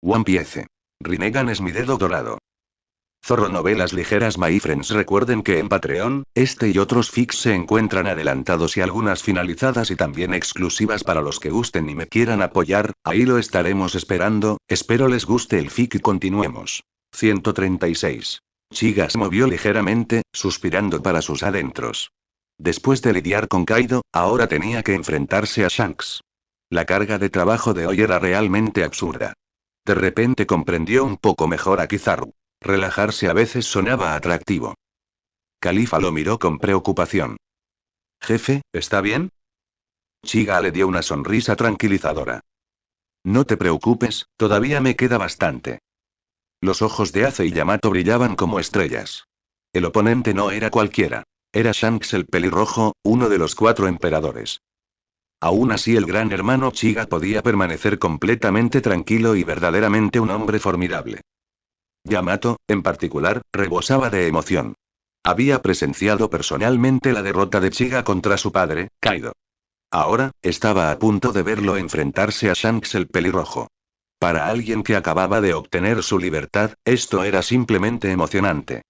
One Piece. Rinnegan es mi dedo dorado. Zorro Novelas Ligeras. My friends, recuerden que en Patreon, este y otros fics se encuentran adelantados y algunas finalizadas y también exclusivas para los que gusten y me quieran apoyar, ahí lo estaremos esperando, espero les guste el fic y continuemos. 136. Chiga se movió ligeramente, suspirando para sus adentros. Después de lidiar con Kaido, ahora tenía que enfrentarse a Shanks. La carga de trabajo de hoy era realmente absurda. De repente comprendió un poco mejor a Kizaru. Relajarse a veces sonaba atractivo. Califa lo miró con preocupación. Jefe, ¿está bien? Chiga le dio una sonrisa tranquilizadora. No te preocupes, todavía me queda bastante. Los ojos de Ace y Yamato brillaban como estrellas. El oponente no era cualquiera. Era Shanks el pelirrojo, uno de los 4 emperadores. Aún así el gran hermano Chiga podía permanecer completamente tranquilo y verdaderamente un hombre formidable. Yamato, en particular, rebosaba de emoción. Había presenciado personalmente la derrota de Chiga contra su padre, Kaido. Ahora, estaba a punto de verlo enfrentarse a Shanks el pelirrojo. Para alguien que acababa de obtener su libertad, esto era simplemente emocionante.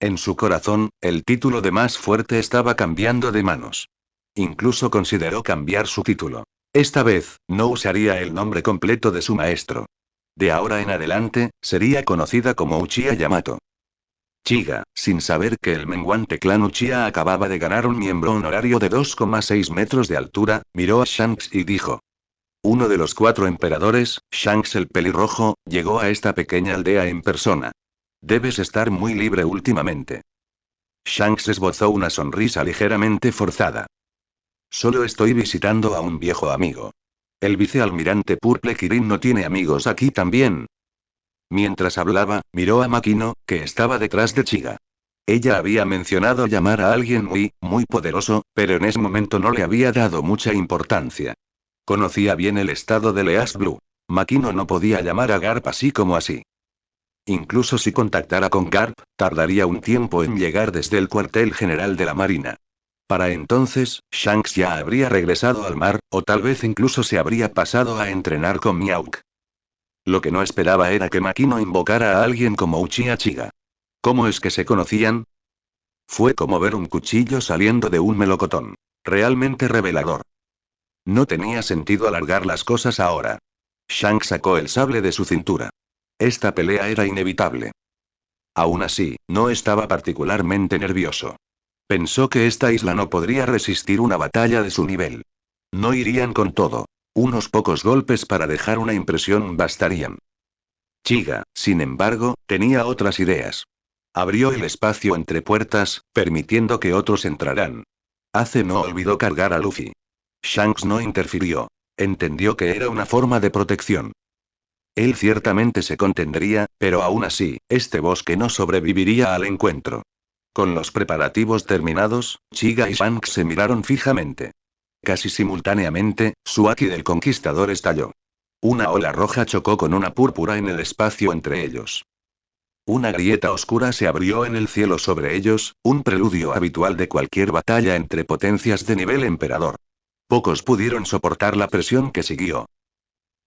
En su corazón, el título de más fuerte estaba cambiando de manos. Incluso consideró cambiar su título. Esta vez, no usaría el nombre completo de su maestro. De ahora en adelante, sería conocida como Uchiha Yamato. Chiga, sin saber que el menguante clan Uchiha acababa de ganar un miembro honorario de 2,6 metros de altura, miró a Shanks y dijo. Uno de los 4 emperadores, Shanks el pelirrojo, llegó a esta pequeña aldea en persona. Debes estar muy libre últimamente. Shanks esbozó una sonrisa ligeramente forzada. Solo estoy visitando a un viejo amigo. El vicealmirante Purple Kirin no tiene amigos aquí también. Mientras hablaba, miró a Makino, que estaba detrás de Chiga. Ella había mencionado llamar a alguien muy poderoso, pero en ese momento no le había dado mucha importancia. Conocía bien el estado de Leas Blue. Makino no podía llamar a Garp así como así. Incluso si contactara con Garp, tardaría un tiempo en llegar desde el cuartel general de la Marina. Para entonces, Shanks ya habría regresado al mar, o tal vez incluso se habría pasado a entrenar con Mihawk. Lo que no esperaba era que Makino invocara a alguien como Uchiha Chiga. ¿Cómo es que se conocían? Fue como ver un cuchillo saliendo de un melocotón. Realmente revelador. No tenía sentido alargar las cosas ahora. Shanks sacó el sable de su cintura. Esta pelea era inevitable. Aún así, no estaba particularmente nervioso. Pensó que esta isla no podría resistir una batalla de su nivel. No irían con todo. Unos pocos golpes para dejar una impresión bastarían. Chiga, sin embargo, tenía otras ideas. Abrió el espacio entre puertas, permitiendo que otros entraran. Ace no olvidó cargar a Luffy. Shanks no interfirió. Entendió que era una forma de protección. Él ciertamente se contendría, pero aún así, este bosque no sobreviviría al encuentro. Con los preparativos terminados, Chiga y Shanks se miraron fijamente. Casi simultáneamente, su haki del conquistador estalló. Una ola roja chocó con una púrpura en el espacio entre ellos. Una grieta oscura se abrió en el cielo sobre ellos, un preludio habitual de cualquier batalla entre potencias de nivel emperador. Pocos pudieron soportar la presión que siguió.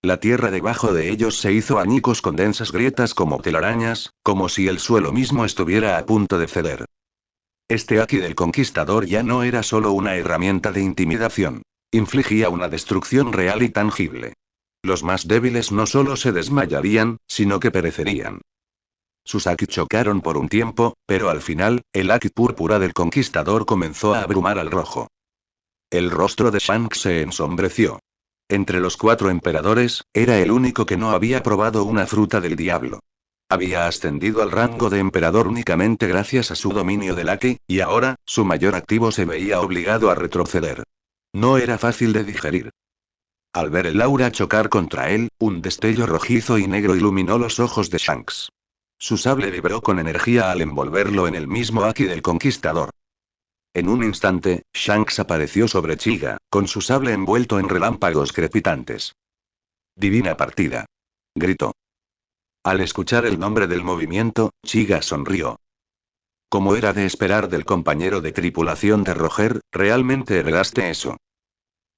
La tierra debajo de ellos se hizo añicos con densas grietas como telarañas, como si el suelo mismo estuviera a punto de ceder. Este haki del conquistador ya no era solo una herramienta de intimidación. Infligía una destrucción real y tangible. Los más débiles no solo se desmayarían, sino que perecerían. Sus haki chocaron por un tiempo, pero al final, el haki púrpura del conquistador comenzó a abrumar al rojo. El rostro de Shanks se ensombreció. Entre los 4 emperadores, era el único que no había probado una fruta del diablo. Había ascendido al rango de emperador únicamente gracias a su dominio del haki, y ahora, su mayor activo se veía obligado a retroceder. No era fácil de digerir. Al ver el aura chocar contra él, un destello rojizo y negro iluminó los ojos de Shanks. Su sable vibró con energía al envolverlo en el mismo haki del conquistador. En un instante, Shanks apareció sobre Chiga, con su sable envuelto en relámpagos crepitantes. «Divina partida», gritó. Al escuchar el nombre del movimiento, Chiga sonrió. Como era de esperar del compañero de tripulación de Roger, realmente heredaste eso.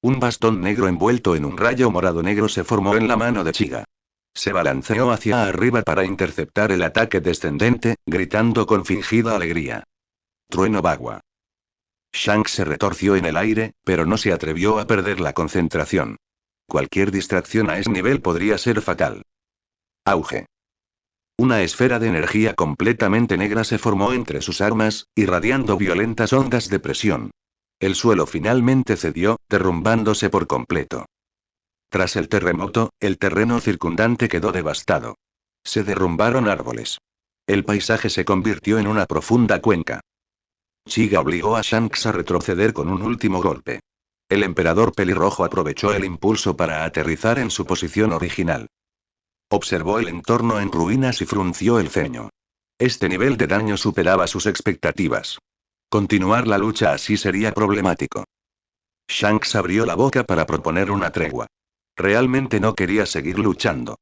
Un bastón negro envuelto en un rayo morado negro se formó en la mano de Chiga. Se balanceó hacia arriba para interceptar el ataque descendente, gritando con fingida alegría. Trueno Bagua. Shanks se retorció en el aire, pero no se atrevió a perder la concentración. Cualquier distracción a ese nivel podría ser fatal. Auge. Una esfera de energía completamente negra se formó entre sus armas, irradiando violentas ondas de presión. El suelo finalmente cedió, derrumbándose por completo. Tras el terremoto, el terreno circundante quedó devastado. Se derrumbaron árboles. El paisaje se convirtió en una profunda cuenca. Chiga obligó a Shanks a retroceder con un último golpe. El emperador pelirrojo aprovechó el impulso para aterrizar en su posición original. Observó el entorno en ruinas y frunció el ceño. Este nivel de daño superaba sus expectativas. Continuar la lucha así sería problemático. Shanks abrió la boca para proponer una tregua. Realmente no quería seguir luchando.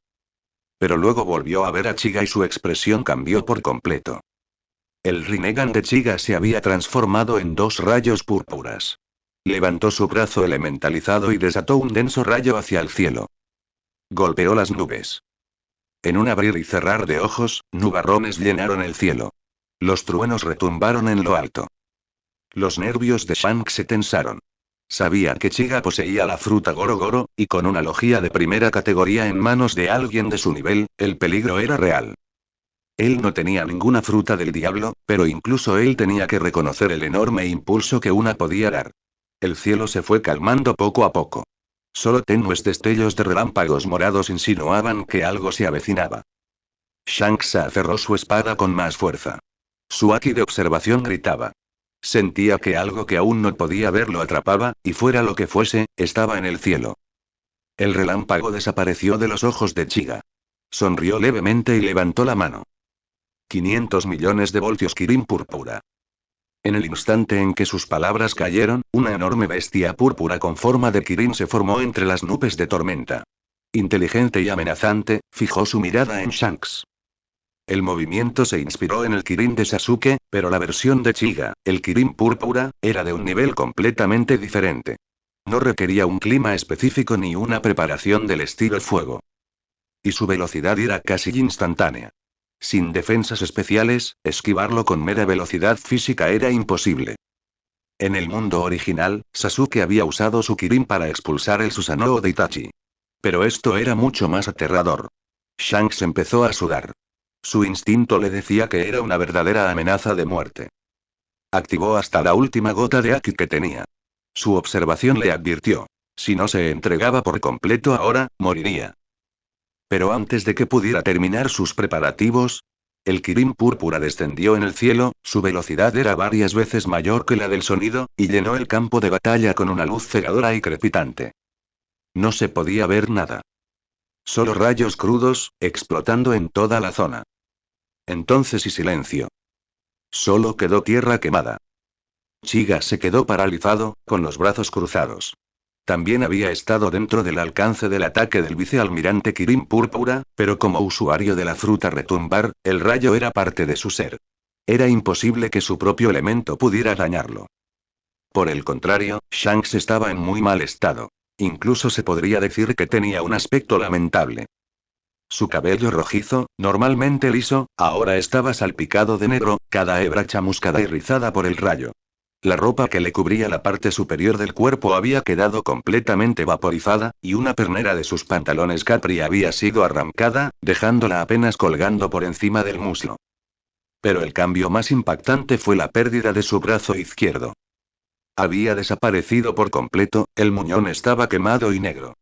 Pero luego volvió a ver a Chiga y su expresión cambió por completo. El Rinnegan de Chiga se había transformado en 2 rayos púrpuras. Levantó su brazo elementalizado y desató un denso rayo hacia el cielo. Golpeó las nubes. En un abrir y cerrar de ojos, nubarrones llenaron el cielo. Los truenos retumbaron en lo alto. Los nervios de Shanks se tensaron. Sabía que Chiga poseía la fruta Goro Goro, y con una logía de primera categoría en manos de alguien de su nivel, el peligro era real. Él no tenía ninguna fruta del diablo, pero incluso él tenía que reconocer el enorme impulso que una podía dar. El cielo se fue calmando poco a poco. Solo tenues destellos de relámpagos morados insinuaban que algo se avecinaba. Shanks aferró su espada con más fuerza. Su haki de observación gritaba. Sentía que algo que aún no podía ver lo atrapaba, y fuera lo que fuese, estaba en el cielo. El relámpago desapareció de los ojos de Chiga. Sonrió levemente y levantó la mano. 500 millones de voltios Kirin púrpura. En el instante en que sus palabras cayeron, una enorme bestia púrpura con forma de Kirin se formó entre las nubes de tormenta. Inteligente y amenazante, fijó su mirada en Shanks. El movimiento se inspiró en el Kirin de Sasuke, pero la versión de Chiga, el Kirin púrpura, era de un nivel completamente diferente. No requería un clima específico ni una preparación del estilo fuego. Y su velocidad era casi instantánea. Sin defensas especiales, esquivarlo con mera velocidad física era imposible. En el mundo original, Sasuke había usado su Kirin para expulsar el Susanoo de Itachi. Pero esto era mucho más aterrador. Shanks empezó a sudar. Su instinto le decía que era una verdadera amenaza de muerte. Activó hasta la última gota de haki que tenía. Su observación le advirtió. Si no se entregaba por completo ahora, moriría. Pero antes de que pudiera terminar sus preparativos, el Kirin púrpura descendió en el cielo, su velocidad era varias veces mayor que la del sonido, y llenó el campo de batalla con una luz cegadora y crepitante. No se podía ver nada. Solo rayos crudos, explotando en toda la zona. Entonces y silencio. Solo quedó tierra quemada. Chiga se quedó paralizado, con los brazos cruzados. También había estado dentro del alcance del ataque del vicealmirante Kirin Púrpura, pero como usuario de la fruta retumbar, el rayo era parte de su ser. Era imposible que su propio elemento pudiera dañarlo. Por el contrario, Shanks estaba en muy mal estado. Incluso se podría decir que tenía un aspecto lamentable. Su cabello rojizo, normalmente liso, ahora estaba salpicado de negro, cada hebra chamuscada y rizada por el rayo. La ropa que le cubría la parte superior del cuerpo había quedado completamente vaporizada, y una pernera de sus pantalones capri había sido arrancada, dejándola apenas colgando por encima del muslo. Pero el cambio más impactante fue la pérdida de su brazo izquierdo. Había desaparecido por completo, el muñón estaba quemado y negro.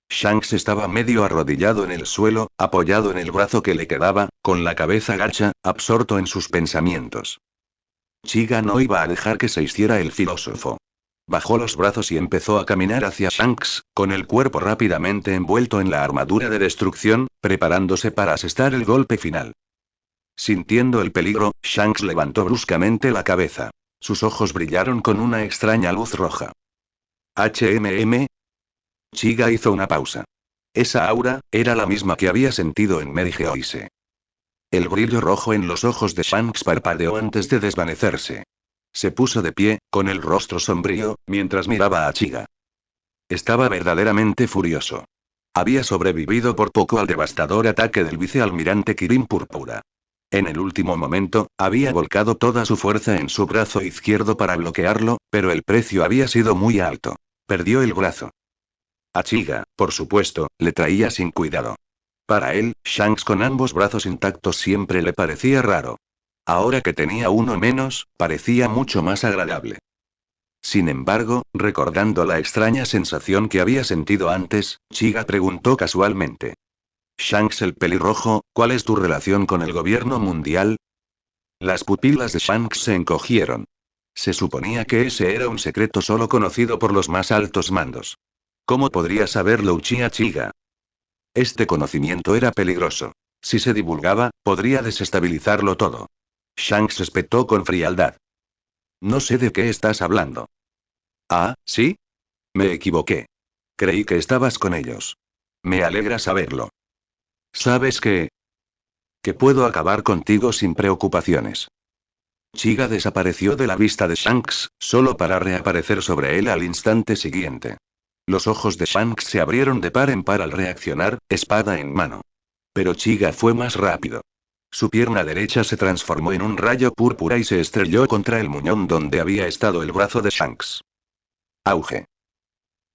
Shanks estaba medio arrodillado en el suelo, apoyado en el brazo que le quedaba, con la cabeza gacha, absorto en sus pensamientos. Chiga no iba a dejar que se hiciera el filósofo. Bajó los brazos y empezó a caminar hacia Shanks, con el cuerpo rápidamente envuelto en la armadura de destrucción, preparándose para asestar el golpe final. Sintiendo el peligro, Shanks levantó bruscamente la cabeza. Sus ojos brillaron con una extraña luz roja. HMM. Chiga hizo una pausa. Esa aura, era la misma que había sentido en Mary Geoise. El brillo rojo en los ojos de Shanks parpadeó antes de desvanecerse. Se puso de pie, con el rostro sombrío, mientras miraba a Chiga. Estaba verdaderamente furioso. Había sobrevivido por poco al devastador ataque del vicealmirante Kirin Púrpura. En el último momento, había volcado toda su fuerza en su brazo izquierdo para bloquearlo, pero el precio había sido muy alto. Perdió el brazo. A Chiga, por supuesto, le traía sin cuidado. Para él, Shanks con ambos brazos intactos siempre le parecía raro. Ahora que tenía uno menos, parecía mucho más agradable. Sin embargo, recordando la extraña sensación que había sentido antes, Chiga preguntó casualmente. Shanks el pelirrojo, ¿cuál es tu relación con el gobierno mundial? Las pupilas de Shanks se encogieron. Se suponía que ese era un secreto solo conocido por los más altos mandos. ¿Cómo podría saberlo Uchiha Chiga? Este conocimiento era peligroso. Si se divulgaba, podría desestabilizarlo todo. Shanks espetó con frialdad. No sé de qué estás hablando. Ah, ¿sí? Me equivoqué. Creí que estabas con ellos. Me alegra saberlo. ¿Sabes qué? Que puedo acabar contigo sin preocupaciones. Chiga desapareció de la vista de Shanks, solo para reaparecer sobre él al instante siguiente. Los ojos de Shanks se abrieron de par en par al reaccionar, espada en mano. Pero Chiga fue más rápido. Su pierna derecha se transformó en un rayo púrpura y se estrelló contra el muñón donde había estado el brazo de Shanks. Auge.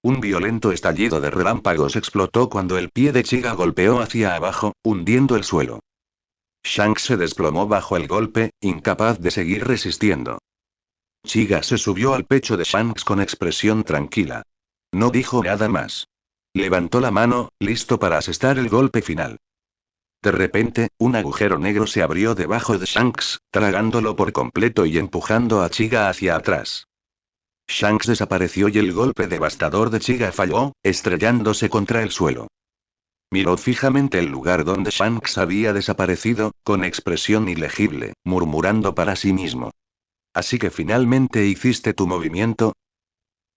Un violento estallido de relámpagos explotó cuando el pie de Chiga golpeó hacia abajo, hundiendo el suelo. Shanks se desplomó bajo el golpe, incapaz de seguir resistiendo. Chiga se subió al pecho de Shanks con expresión tranquila. No dijo nada más. Levantó la mano, listo para asestar el golpe final. De repente, un agujero negro se abrió debajo de Shanks, tragándolo por completo y empujando a Chiga hacia atrás. Shanks desapareció y el golpe devastador de Chiga falló, estrellándose contra el suelo. Miró fijamente el lugar donde Shanks había desaparecido, con expresión ilegible, murmurando para sí mismo. ¿Así que finalmente hiciste tu movimiento?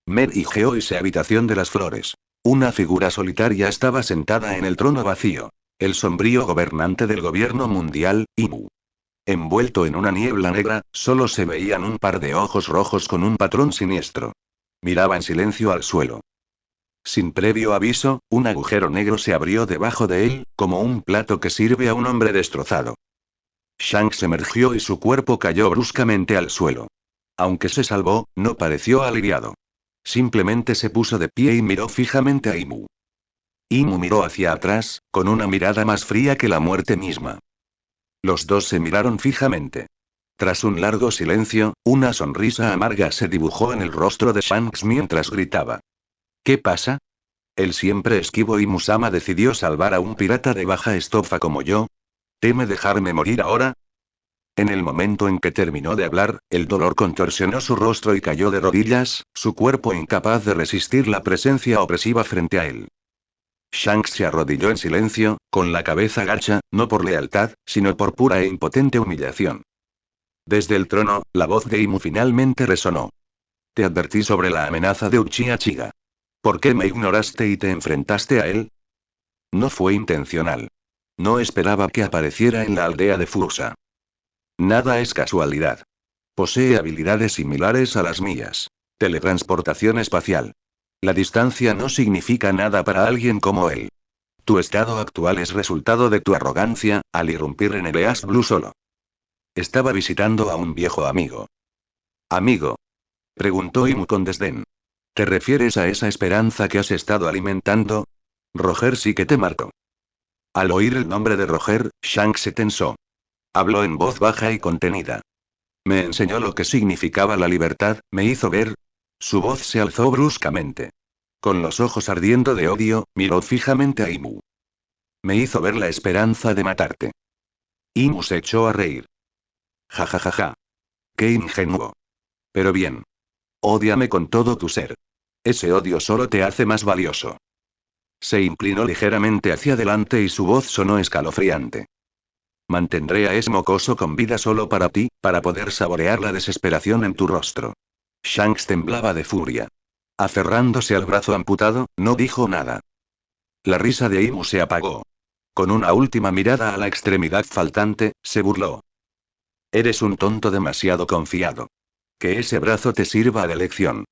Mer y Geoise habitación de las flores. Una figura solitaria estaba sentada en el trono vacío. El sombrío gobernante del gobierno mundial, Imu. Envuelto en una niebla negra, solo se veían un par de ojos rojos con un patrón siniestro. Miraba en silencio al suelo. Sin previo aviso, un agujero negro se abrió debajo de él, como un plato que sirve a un hombre destrozado. Shanks emergió y su cuerpo cayó bruscamente al suelo. Aunque se salvó, no pareció aliviado. Simplemente se puso de pie y miró fijamente a Imu. Imu miró hacia atrás, con una mirada más fría que la muerte misma. Los dos se miraron fijamente. Tras un largo silencio, una sonrisa amarga se dibujó en el rostro de Shanks mientras gritaba. ¿Qué pasa? El siempre esquivo Imu-sama decidió salvar a un pirata de baja estofa como yo. ¿Teme dejarme morir ahora? En el momento en que terminó de hablar, el dolor contorsionó su rostro y cayó de rodillas, su cuerpo incapaz de resistir la presencia opresiva frente a él. Shanks se arrodilló en silencio, con la cabeza gacha, no por lealtad, sino por pura e impotente humillación. Desde el trono, la voz de Imu finalmente resonó. Te advertí sobre la amenaza de Uchiha Chiga. ¿Por qué me ignoraste y te enfrentaste a él? No fue intencional. No esperaba que apareciera en la aldea de Furusa. Nada es casualidad. Posee habilidades similares a las mías. Teletransportación espacial. La distancia no significa nada para alguien como él. Tu estado actual es resultado de tu arrogancia, al irrumpir en el East Blue solo. Estaba visitando a un viejo amigo. ¿Amigo? Preguntó Imu con desdén. ¿Te refieres a esa esperanza que has estado alimentando? Roger sí que te marcó. Al oír el nombre de Roger, Shanks se tensó. Habló en voz baja y contenida. Me enseñó lo que significaba la libertad, me hizo ver. Su voz se alzó bruscamente. Con los ojos ardiendo de odio, miró fijamente a Imu. Me hizo ver la esperanza de matarte. Imu se echó a reír. Ja ja ja ja. Qué ingenuo. Pero bien. Ódiame con todo tu ser. Ese odio solo te hace más valioso. Se inclinó ligeramente hacia adelante y su voz sonó escalofriante. Mantendré a ese mocoso con vida solo para ti, para poder saborear la desesperación en tu rostro. Shanks temblaba de furia. Aferrándose al brazo amputado, no dijo nada. La risa de Imu se apagó. Con una última mirada a la extremidad faltante, se burló. Eres un tonto demasiado confiado. Que ese brazo te sirva de lección.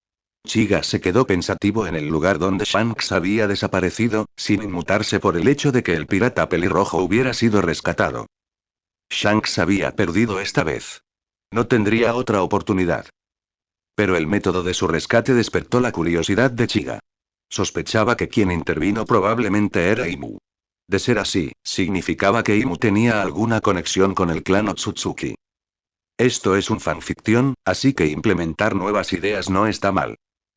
Chiga se quedó pensativo en el lugar donde Shanks había desaparecido, sin inmutarse por el hecho de que el pirata pelirrojo hubiera sido rescatado. Shanks había perdido esta vez. No tendría otra oportunidad. Pero el método de su rescate despertó la curiosidad de Chiga. Sospechaba que quien intervino probablemente era Imu. De ser así, significaba que Imu tenía alguna conexión con el clan Otsutsuki. Esto es un fanficción, así que implementar nuevas ideas no está mal.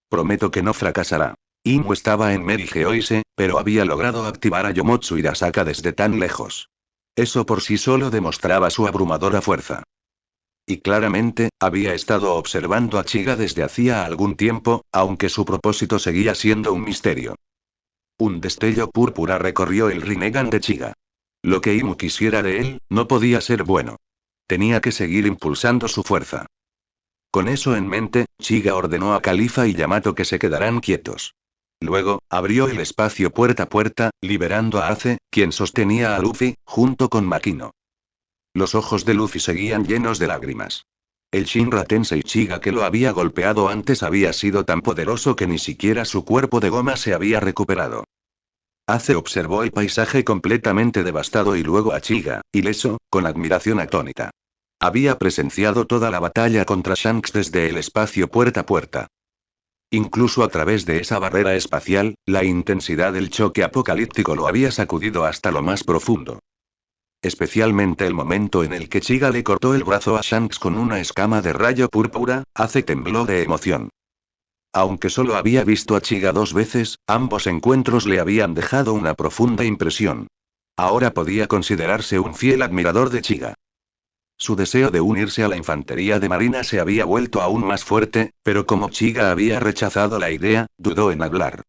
Prometo que no fracasará. Imu estaba en Mary Geoise, pero había logrado activar a Yomotsu Hirasaka desde tan lejos. Eso por sí solo demostraba su abrumadora fuerza. Y claramente, había estado observando a Chiga desde hacía algún tiempo, aunque su propósito seguía siendo un misterio. Un destello púrpura recorrió el Rinnegan de Chiga. Lo que Imu quisiera de él, no podía ser bueno. Tenía que seguir impulsando su fuerza. Con eso en mente, Chiga ordenó a Califa y Yamato que se quedaran quietos. Luego, abrió el espacio puerta a puerta, liberando a Ace, quien sostenía a Luffy, junto con Makino. Los ojos de Luffy seguían llenos de lágrimas. El Shinra Tensei Chiga que lo había golpeado antes había sido tan poderoso que ni siquiera su cuerpo de goma se había recuperado. Ace observó el paisaje completamente devastado y luego a Chiga, ileso, con admiración atónita. Había presenciado toda la batalla contra Shanks desde el espacio puerta a puerta. Incluso a través de esa barrera espacial, la intensidad del choque apocalíptico lo había sacudido hasta lo más profundo. Especialmente el momento en el que Chiga le cortó el brazo a Shanks con una escama de rayo púrpura, Ace tembló de emoción. Aunque solo había visto a Chiga 2 veces, ambos encuentros le habían dejado una profunda impresión. Ahora podía considerarse un fiel admirador de Chiga. Su deseo de unirse a la infantería de marina se había vuelto aún más fuerte, pero como Chiga había rechazado la idea, dudó en hablar.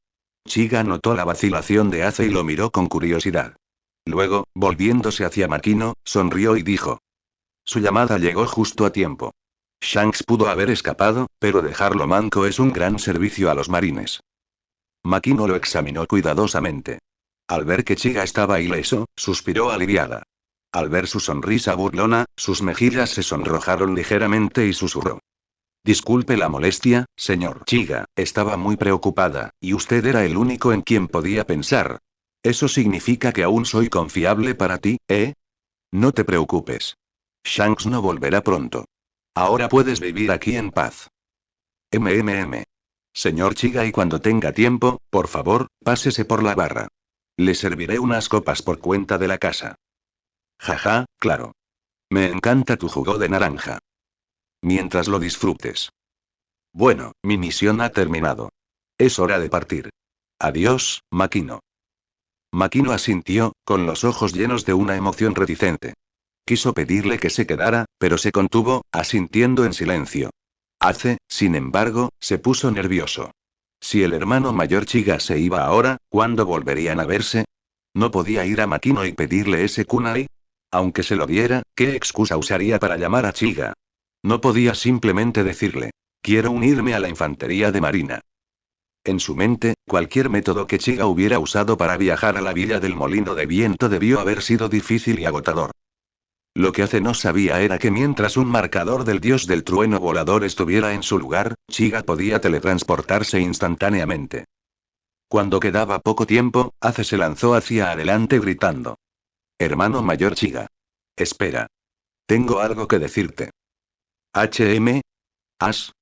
Chiga notó la vacilación de Ace y lo miró con curiosidad. Luego, volviéndose hacia Makino, sonrió y dijo. Su llamada llegó justo a tiempo. Shanks pudo haber escapado, pero dejarlo manco es un gran servicio a los marines. Makino lo examinó cuidadosamente. Al ver que Chiga estaba ileso, suspiró aliviada. Al ver su sonrisa burlona, sus mejillas se sonrojaron ligeramente y susurró. Disculpe la molestia, señor Chiga, estaba muy preocupada, y usted era el único en quien podía pensar. Eso significa que aún soy confiable para ti, ¿eh? No te preocupes. Shanks no volverá pronto. Ahora puedes vivir aquí en paz. MMM. Señor Chiga, y cuando tenga tiempo, por favor, pásese por la barra. Le serviré unas copas por cuenta de la casa. Jaja, claro. Me encanta tu jugo de naranja. Mientras lo disfrutes. Bueno, mi misión ha terminado. Es hora de partir. Adiós, Makino. Makino asintió, con los ojos llenos de una emoción reticente. Quiso pedirle que se quedara, pero se contuvo, asintiendo en silencio. Ace, sin embargo, se puso nervioso. Si el hermano mayor Chiga se iba ahora, ¿cuándo volverían a verse? ¿No podía ir a Makino y pedirle ese kunai? Aunque se lo diera, ¿qué excusa usaría para llamar a Chiga? No podía simplemente decirle. Quiero unirme a la infantería de marina. En su mente, cualquier método que Chiga hubiera usado para viajar a la villa del molino de viento debió haber sido difícil y agotador. Lo que Ace no sabía era que mientras un marcador del dios del trueno volador estuviera en su lugar, Chiga podía teletransportarse instantáneamente. Cuando quedaba poco tiempo, Ace se lanzó hacia adelante gritando. Hermano mayor Chiga. Espera. Tengo algo que decirte. ¿Has?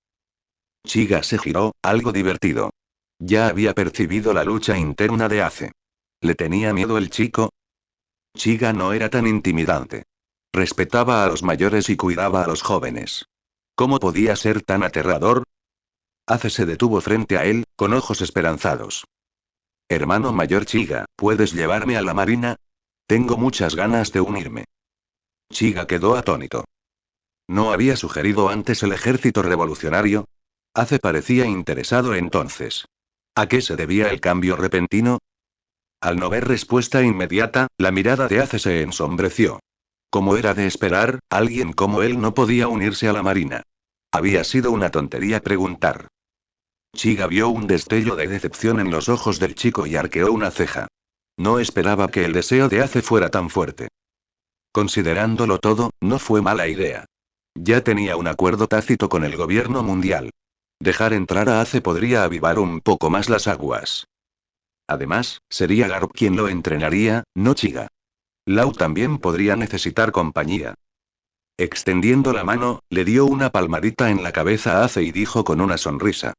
Chiga se giró, algo divertido. Ya había percibido la lucha interna de Ace. ¿Le tenía miedo el chico? Chiga no era tan intimidante. Respetaba a los mayores y cuidaba a los jóvenes. ¿Cómo podía ser tan aterrador? Ace se detuvo frente a él, con ojos esperanzados. Hermano mayor Chiga, ¿puedes llevarme a la marina? Tengo muchas ganas de unirme. Chiga quedó atónito. ¿No había sugerido antes el ejército revolucionario? Ace parecía interesado entonces. ¿A qué se debía el cambio repentino? Al no ver respuesta inmediata, la mirada de Ace se ensombreció. Como era de esperar, alguien como él no podía unirse a la marina. Había sido una tontería preguntar. Chiga vio un destello de decepción en los ojos del chico y arqueó una ceja. No esperaba que el deseo de Ace fuera tan fuerte. Considerándolo todo, no fue mala idea. Ya tenía un acuerdo tácito con el gobierno mundial. Dejar entrar a Ace podría avivar un poco más las aguas. Además, sería Garp quien lo entrenaría, no Chiga. Lau también podría necesitar compañía. Extendiendo la mano, le dio una palmadita en la cabeza a Ace y dijo con una sonrisa.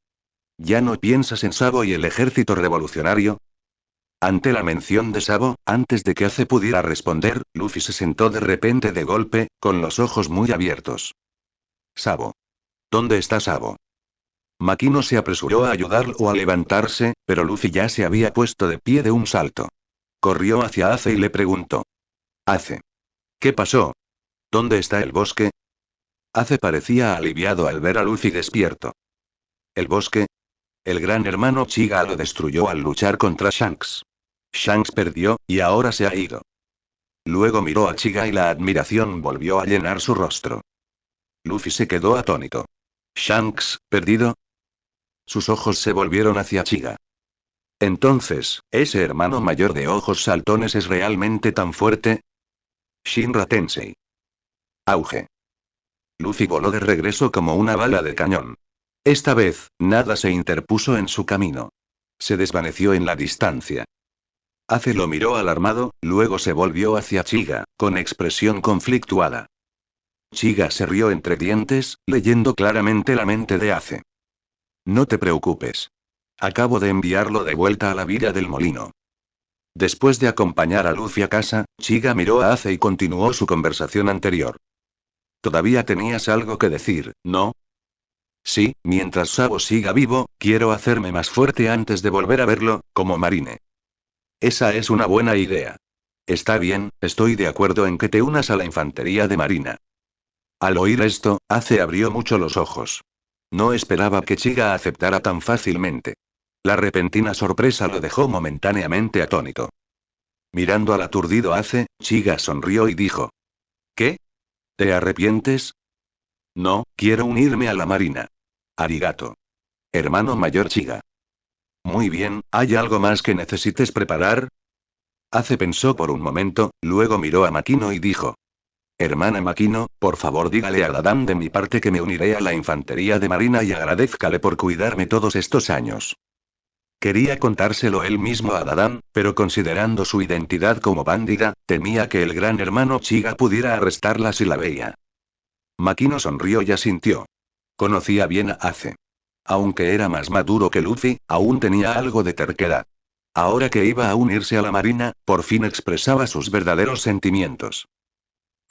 ¿Ya no piensas en Sabo y el ejército revolucionario? Ante la mención de Sabo, antes de que Ace pudiera responder, Luffy se sentó de repente de golpe, con los ojos muy abiertos. Sabo. ¿Dónde está Sabo? Makino se apresuró a ayudarlo a levantarse, pero Luffy ya se había puesto de pie de un salto. Corrió hacia Ace y le preguntó. Ace. ¿Qué pasó? ¿Dónde está el bosque? Ace parecía aliviado al ver a Luffy despierto. ¿El bosque? El gran hermano Chiga lo destruyó al luchar contra Shanks. Shanks perdió, y ahora se ha ido. Luego miró a Chiga y la admiración volvió a llenar su rostro. Luffy se quedó atónito. ¿Shanks, perdido? Sus ojos se volvieron hacia Chiga. Entonces, ¿ese hermano mayor de ojos saltones es realmente tan fuerte? Shinra Tensei. Auge. Luffy voló de regreso como una bala de cañón. Esta vez, nada se interpuso en su camino. Se desvaneció en la distancia. Ace lo miró alarmado, luego se volvió hacia Chiga, con expresión conflictuada. Chiga se rió entre dientes, leyendo claramente la mente de Ace. No te preocupes. Acabo de enviarlo de vuelta a la villa del molino. Después de acompañar a Luffy a casa, Chiga miró a Ace y continuó su conversación anterior. Todavía tenías algo que decir, ¿no? Sí, mientras Sabo siga vivo, quiero hacerme más fuerte antes de volver a verlo, como Marine. Esa es una buena idea. Está bien, estoy de acuerdo en que te unas a la infantería de Marina. Al oír esto, Ace abrió mucho los ojos. No esperaba que Chiga aceptara tan fácilmente. La repentina sorpresa lo dejó momentáneamente atónito. Mirando al aturdido Ace, Chiga sonrió y dijo. ¿Qué? ¿Te arrepientes? No, quiero unirme a la Marina. Arigato. Hermano mayor Chiga. Muy bien, ¿hay algo más que necesites preparar? Ace pensó por un momento, luego miró a Makino y dijo. Hermana Makino, por favor dígale a Dadan de mi parte que me uniré a la infantería de Marina y agradézcale por cuidarme todos estos años. Quería contárselo él mismo a Dadan, pero considerando su identidad como bandida, temía que el gran hermano Chiga pudiera arrestarla si la veía. Makino sonrió y asintió. Conocía bien a Ace. Aunque era más maduro que Luffy, aún tenía algo de terquedad. Ahora que iba a unirse a la Marina, por fin expresaba sus verdaderos sentimientos.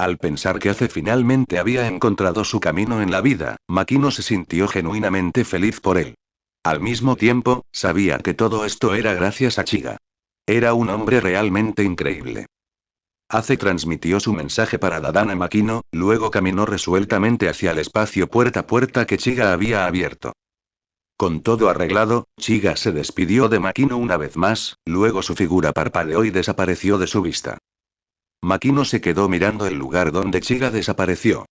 Al pensar que Ace finalmente había encontrado su camino en la vida, Makino se sintió genuinamente feliz por él. Al mismo tiempo, sabía que todo esto era gracias a Chiga. Era un hombre realmente increíble. Ace transmitió su mensaje para Dadan a Makino, luego caminó resueltamente hacia el espacio puerta a puerta que Chiga había abierto. Con todo arreglado, Chiga se despidió de Makino una vez más, luego su figura parpadeó y desapareció de su vista. Makino se quedó mirando el lugar donde Chiga desapareció.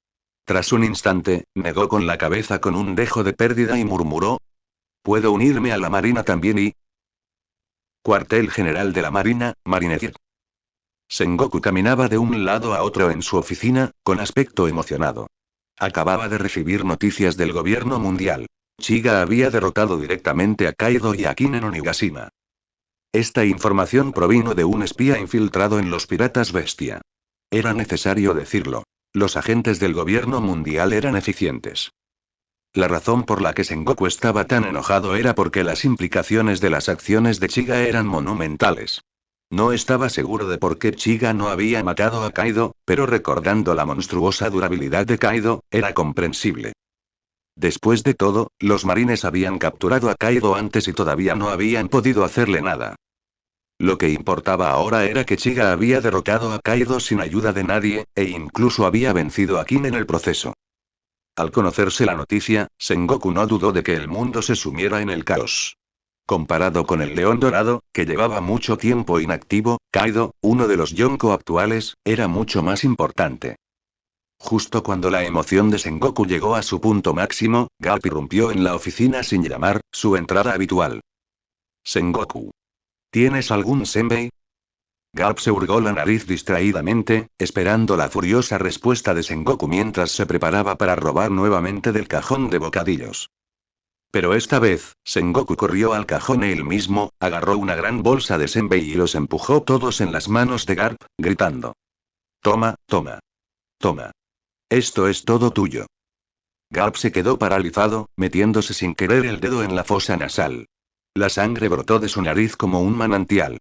Tras un instante, negó con la cabeza con un dejo de pérdida y murmuró. ¿Puedo unirme a la Marina también y...? Cuartel General de la Marina, Marineford. Sengoku caminaba de un lado a otro en su oficina, con aspecto emocionado. Acababa de recibir noticias del gobierno mundial. Chiga había derrotado directamente a Kaido y a Kin en Onigashima. Esta información provino de un espía infiltrado en los piratas bestia. Era necesario decirlo. Los agentes del gobierno mundial eran eficientes. La razón por la que Sengoku estaba tan enojado era porque las implicaciones de las acciones de Chiga eran monumentales. No estaba seguro de por qué Chiga no había matado a Kaido, pero recordando la monstruosa durabilidad de Kaido, era comprensible. Después de todo, los marines habían capturado a Kaido antes y todavía no habían podido hacerle nada. Lo que importaba ahora era que Chiga había derrotado a Kaido sin ayuda de nadie, e incluso había vencido a Kin en el proceso. Al conocerse la noticia, Sengoku no dudó de que el mundo se sumiera en el caos. Comparado con el León Dorado, que llevaba mucho tiempo inactivo, Kaido, uno de los Yonko actuales, era mucho más importante. Justo cuando la emoción de Sengoku llegó a su punto máximo, Garp irrumpió en la oficina sin llamar, su entrada habitual. Sengoku. ¿Tienes algún senbei? Garp se hurgó la nariz distraídamente, esperando la furiosa respuesta de Sengoku mientras se preparaba para robar nuevamente del cajón de bocadillos. Pero esta vez, Sengoku corrió al cajón él mismo, agarró una gran bolsa de senbei y los empujó todos en las manos de Garp, gritando. Toma, toma. Toma. Esto es todo tuyo. Garp se quedó paralizado, metiéndose sin querer el dedo en la fosa nasal. La sangre brotó de su nariz como un manantial.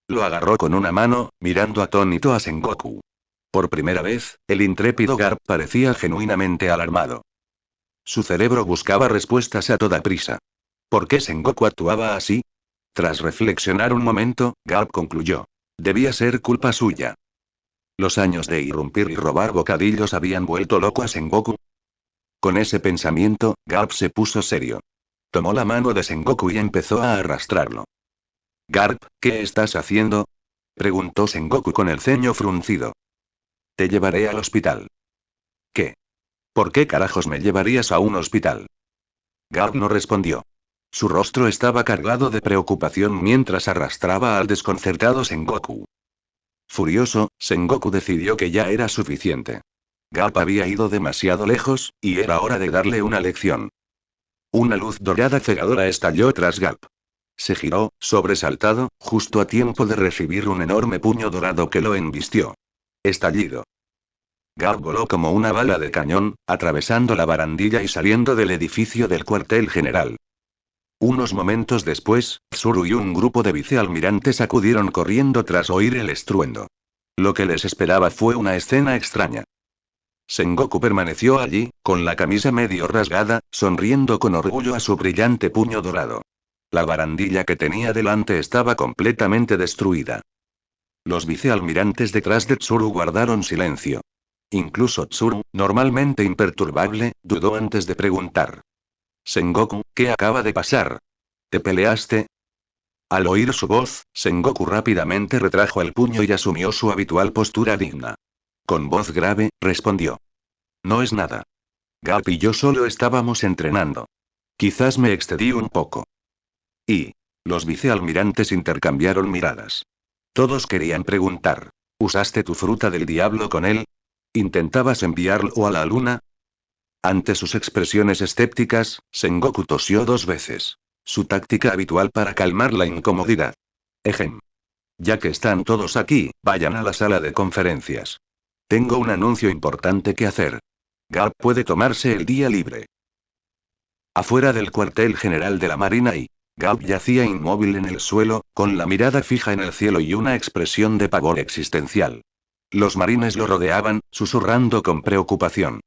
Lo agarró con una mano, mirando atónito a Sengoku. Por primera vez, el intrépido Garp parecía genuinamente alarmado. Su cerebro buscaba respuestas a toda prisa. ¿Por qué Sengoku actuaba así? Tras reflexionar un momento, Garp concluyó. Debía ser culpa suya. Los años de irrumpir y robar bocadillos habían vuelto loco a Sengoku. Con ese pensamiento, Garp se puso serio. Tomó la mano de Sengoku y empezó a arrastrarlo. Garp, ¿qué estás haciendo? Preguntó Sengoku con el ceño fruncido. Te llevaré al hospital. ¿Qué? ¿Por qué carajos me llevarías a un hospital? Garp no respondió. Su rostro estaba cargado de preocupación mientras arrastraba al desconcertado Sengoku. Furioso, Sengoku decidió que ya era suficiente. Garp había ido demasiado lejos, y era hora de darle una lección. Una luz dorada cegadora estalló tras Garp. Se giró, sobresaltado, justo a tiempo de recibir un enorme puño dorado que lo embistió. Estallido. Garp voló como una bala de cañón, atravesando la barandilla y saliendo del edificio del cuartel general. Unos momentos después, Tsuru y un grupo de vicealmirantes acudieron corriendo tras oír el estruendo. Lo que les esperaba fue una escena extraña. Sengoku permaneció allí, con la camisa medio rasgada, sonriendo con orgullo a su brillante puño dorado. La barandilla que tenía delante estaba completamente destruida. Los vicealmirantes detrás de Tsuru guardaron silencio. Incluso Tsuru, normalmente imperturbable, dudó antes de preguntar. Sengoku, ¿qué acaba de pasar? ¿Te peleaste? Al oír su voz, Sengoku rápidamente retrajo el puño y asumió su habitual postura digna. Con voz grave, respondió. No es nada. Garp y yo solo estábamos entrenando. Quizás me excedí un poco. Y los vicealmirantes intercambiaron miradas. Todos querían preguntar. ¿Usaste tu fruta del diablo con él? ¿Intentabas enviarlo a la luna? Ante sus expresiones escépticas, Sengoku tosió 2 veces. Su táctica habitual para calmar la incomodidad. Ejem. Ya que están todos aquí, vayan a la sala de conferencias. Tengo un anuncio importante que hacer. Garp puede tomarse el día libre. Afuera del cuartel general de la Marina y Garp yacía inmóvil en el suelo, con la mirada fija en el cielo y una expresión de pavor existencial. Los marines lo rodeaban, susurrando con preocupación.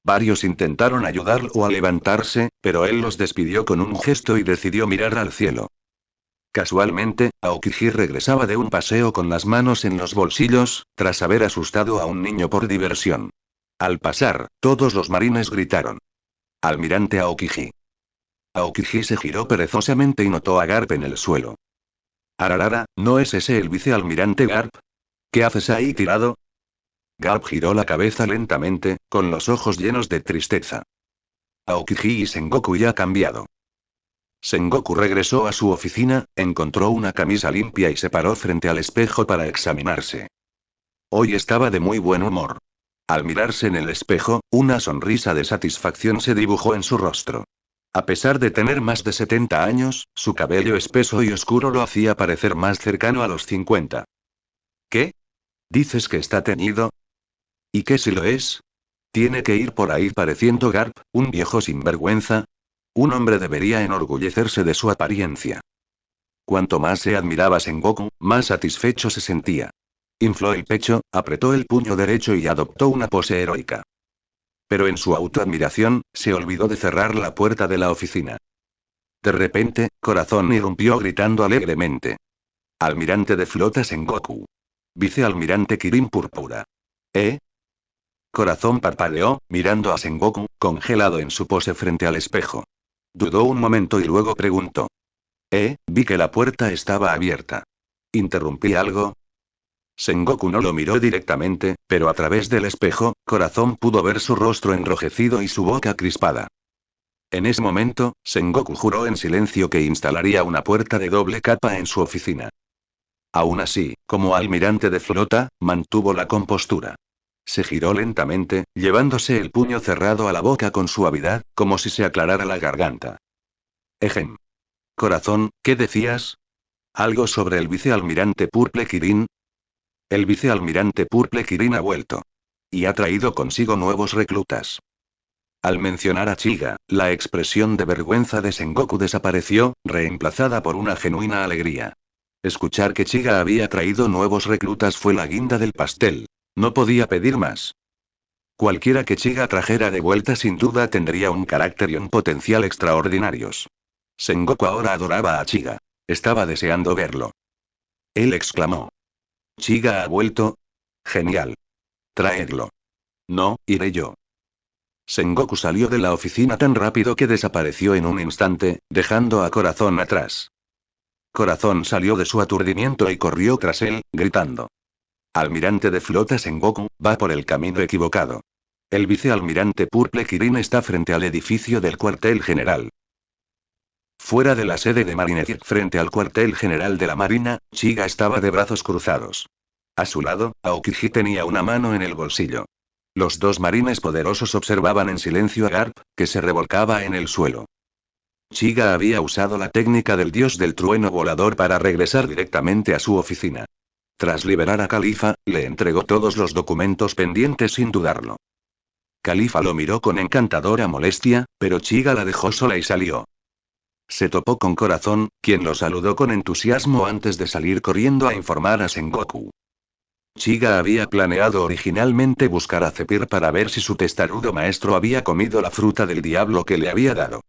Varios intentaron ayudarlo a levantarse, pero él los despidió con un gesto y decidió mirar al cielo. Casualmente, Aokiji regresaba de un paseo con las manos en los bolsillos, tras haber asustado a un niño por diversión. Al pasar, todos los marines gritaron. Almirante Aokiji. Aokiji se giró perezosamente y notó a Garp en el suelo. Ararara, ¿no es ese el vicealmirante Garp? ¿Qué haces ahí tirado? Garp giró la cabeza lentamente, con los ojos llenos de tristeza. Aokiji y Sengoku ya ha cambiado. Sengoku regresó a su oficina, encontró una camisa limpia y se paró frente al espejo para examinarse. Hoy estaba de muy buen humor. Al mirarse en el espejo, una sonrisa de satisfacción se dibujó en su rostro. A pesar de tener más de 70 años, su cabello espeso y oscuro lo hacía parecer más cercano a los 50. ¿Qué? ¿Dices que está teñido? ¿Y qué si lo es? ¿Tiene que ir por ahí pareciendo Garp, un viejo sinvergüenza? Un hombre debería enorgullecerse de su apariencia. Cuanto más se admiraba Sengoku, más satisfecho se sentía. Infló el pecho, apretó el puño derecho y adoptó una pose heroica. Pero en su autoadmiración, se olvidó de cerrar la puerta de la oficina. De repente, Corazón irrumpió gritando alegremente. Almirante de flota Sengoku. Vicealmirante Kirin Púrpura. ¿Eh? Corazón parpadeó, mirando a Sengoku, congelado en su pose frente al espejo. Dudó un momento y luego preguntó. Vi que la puerta estaba abierta. ¿Interrumpí algo? Sengoku no lo miró directamente, pero a través del espejo, Corazón pudo ver su rostro enrojecido y su boca crispada. En ese momento, Sengoku juró en silencio que instalaría una puerta de doble capa en su oficina. Aún así, como almirante de flota, mantuvo la compostura. Se giró lentamente, llevándose el puño cerrado a la boca con suavidad, como si se aclarara la garganta. Ejem. Corazón, ¿qué decías? ¿Algo sobre el vicealmirante Purple Kirin? El vicealmirante Purple Kirin ha vuelto. Y ha traído consigo nuevos reclutas. Al mencionar a Chiga, la expresión de vergüenza de Sengoku desapareció, reemplazada por una genuina alegría. Escuchar que Chiga había traído nuevos reclutas fue la guinda del pastel. No podía pedir más. Cualquiera que Chiga trajera de vuelta sin duda tendría un carácter y un potencial extraordinarios. Sengoku ahora adoraba a Chiga. Estaba deseando verlo. Él exclamó. ¿Chiga ha vuelto? Genial. Traedlo. No, iré yo. Sengoku salió de la oficina tan rápido que desapareció en un instante, dejando a Corazón atrás. Corazón salió de su aturdimiento y corrió tras él, gritando. Almirante de flota Sengoku, va por el camino equivocado. El vicealmirante Purple Kirin está frente al edificio del cuartel general. Fuera de la sede de Marineford, frente al cuartel general de la Marina, Chiga estaba de brazos cruzados. A su lado, Aokiji tenía una mano en el bolsillo. Los dos marines poderosos observaban en silencio a Garp, que se revolcaba en el suelo. Chiga había usado la técnica del dios del trueno volador para regresar directamente a su oficina. Tras liberar a Khalifa, le entregó todos los documentos pendientes sin dudarlo. Khalifa lo miró con encantadora molestia, pero Chiga la dejó sola y salió. Se topó con Corazón, quien lo saludó con entusiasmo antes de salir corriendo a informar a Sengoku. Chiga había planeado originalmente buscar a Zephyr para ver si su testarudo maestro había comido la fruta del diablo que le había dado.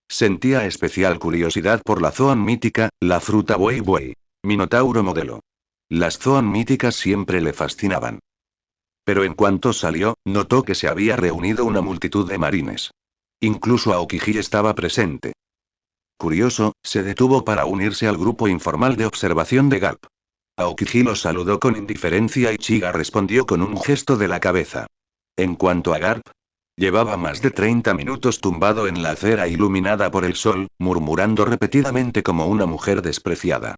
Sentía especial curiosidad por la Zoan mítica, la fruta Wei Wei. Minotauro modelo. Las Zoan míticas siempre le fascinaban. Pero en cuanto salió, notó que se había reunido una multitud de marines. Incluso Aokiji estaba presente. Curioso, se detuvo para unirse al grupo informal de observación de Garp. Aokiji lo saludó con indiferencia y Chiga respondió con un gesto de la cabeza. En cuanto a Garp, llevaba más de 30 minutos tumbado en la acera iluminada por el sol, murmurando repetidamente como una mujer despreciada.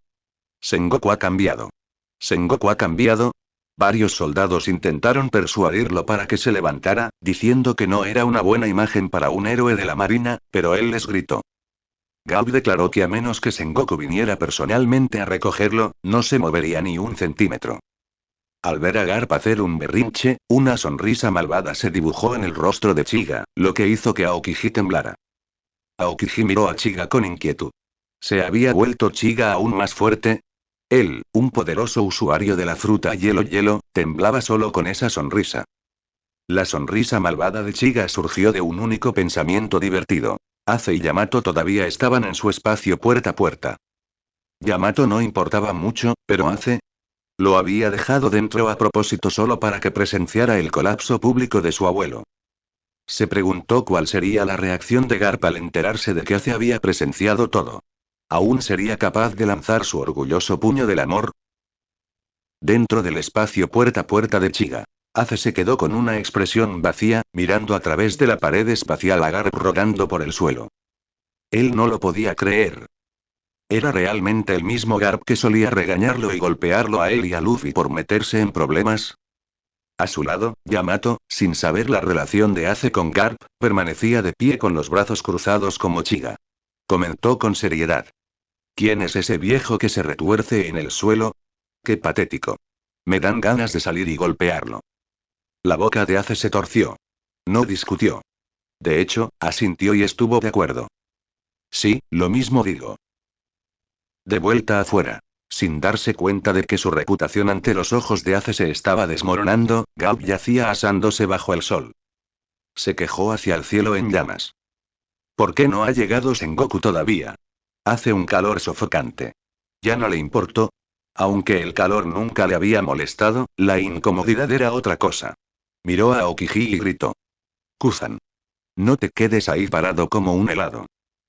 Sengoku ha cambiado. Sengoku ha cambiado. Varios soldados intentaron persuadirlo para que se levantara, diciendo que no era una buena imagen para un héroe de la marina, pero él les gritó. Garp declaró que a menos que Sengoku viniera personalmente a recogerlo, no se movería ni un centímetro. Al ver a Garp hacer un berrinche, una sonrisa malvada se dibujó en el rostro de Chiga, lo que hizo que Aokiji temblara. Aokiji miró a Chiga con inquietud. ¿Se había vuelto Chiga aún más fuerte? Él, un poderoso usuario de la fruta hielo, temblaba solo con esa sonrisa. La sonrisa malvada de Chiga surgió de un único pensamiento divertido. Ace y Yamato todavía estaban en su espacio puerta a puerta. Yamato no importaba mucho, pero Ace lo había dejado dentro a propósito solo para que presenciara el colapso público de su abuelo. Se preguntó cuál sería la reacción de Garp al enterarse de que Ace había presenciado todo. ¿Aún sería capaz de lanzar su orgulloso puño del amor? Dentro del espacio puerta a puerta de Chiga, Ace se quedó con una expresión vacía, mirando a través de la pared espacial a Garp rodando por el suelo. Él no lo podía creer. ¿Era realmente el mismo Garp que solía regañarlo y golpearlo a él y a Luffy por meterse en problemas? A su lado, Yamato, sin saber la relación de Ace con Garp, permanecía de pie con los brazos cruzados como Chiga. Comentó con seriedad. ¿Quién es ese viejo que se retuerce en el suelo? ¡Qué patético! Me dan ganas de salir y golpearlo. La boca de Ace se torció. No discutió. De hecho, asintió y estuvo de acuerdo. Sí, lo mismo digo. De vuelta afuera. Sin darse cuenta de que su reputación ante los ojos de Ace se estaba desmoronando, Garp yacía asándose bajo el sol. Se quejó hacia el cielo en llamas. ¿Por qué no ha llegado Sengoku todavía? Hace un calor sofocante. Ya no le importó. Aunque el calor nunca le había molestado, la incomodidad era otra cosa. Miró a Aokiji y gritó. Kuzan. No te quedes ahí parado como un helado.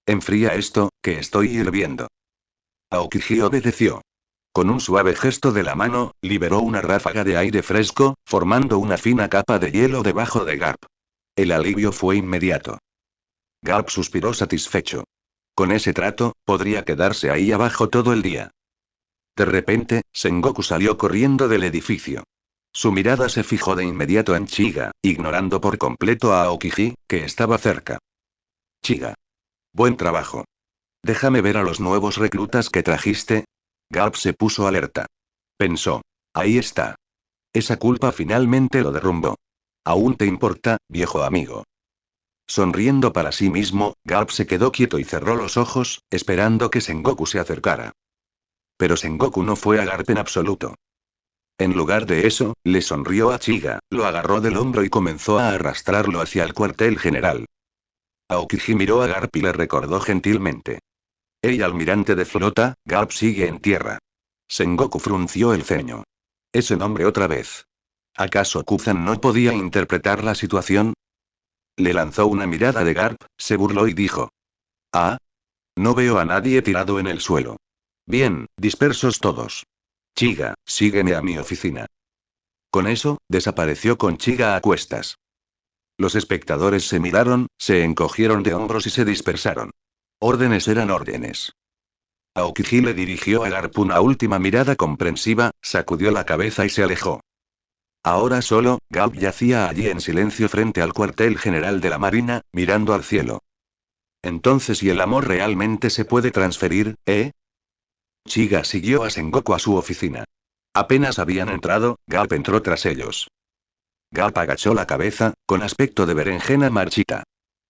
Enfría esto, que estoy hirviendo. Aokiji obedeció. Con un suave gesto de la mano, liberó una ráfaga de aire fresco, formando una fina capa de hielo debajo de Garp. El alivio fue inmediato. Garp suspiró satisfecho. Con ese trato, podría quedarse ahí abajo todo el día. De repente, Sengoku salió corriendo del edificio. Su mirada se fijó de inmediato en Chiga, ignorando por completo a Aokiji, que estaba cerca. Chiga. Buen trabajo. Déjame ver a los nuevos reclutas que trajiste. Garp se puso alerta. Pensó. Ahí está. Esa culpa finalmente lo derrumbó. ¿Aún te importa, viejo amigo? Sonriendo para sí mismo, Garp se quedó quieto y cerró los ojos, esperando que Sengoku se acercara. Pero Sengoku no fue a Garp en absoluto. En lugar de eso, le sonrió a Chiga, lo agarró del hombro y comenzó a arrastrarlo hacia el cuartel general. Aokiji miró a Garp y le recordó gentilmente. «Hey, almirante de flota, Garp sigue en tierra». Sengoku frunció el ceño. Ese nombre otra vez. ¿Acaso Kuzan no podía interpretar la situación? Le lanzó una mirada de Garp, se burló y dijo. «Ah. No veo a nadie tirado en el suelo. Bien, dispersos todos. Chiga, sígueme a mi oficina». Con eso, desapareció con Chiga a cuestas. Los espectadores se miraron, se encogieron de hombros y se dispersaron. Órdenes eran órdenes. Aokiji le dirigió a Garp una última mirada comprensiva, sacudió la cabeza y se alejó. Ahora solo, Garp yacía allí en silencio frente al cuartel general de la Marina, mirando al cielo. Entonces, ¿y el amor realmente se puede transferir, eh? Chiga siguió a Sengoku a su oficina. Apenas habían entrado, Garp entró tras ellos. Garp agachó la cabeza, con aspecto de berenjena marchita.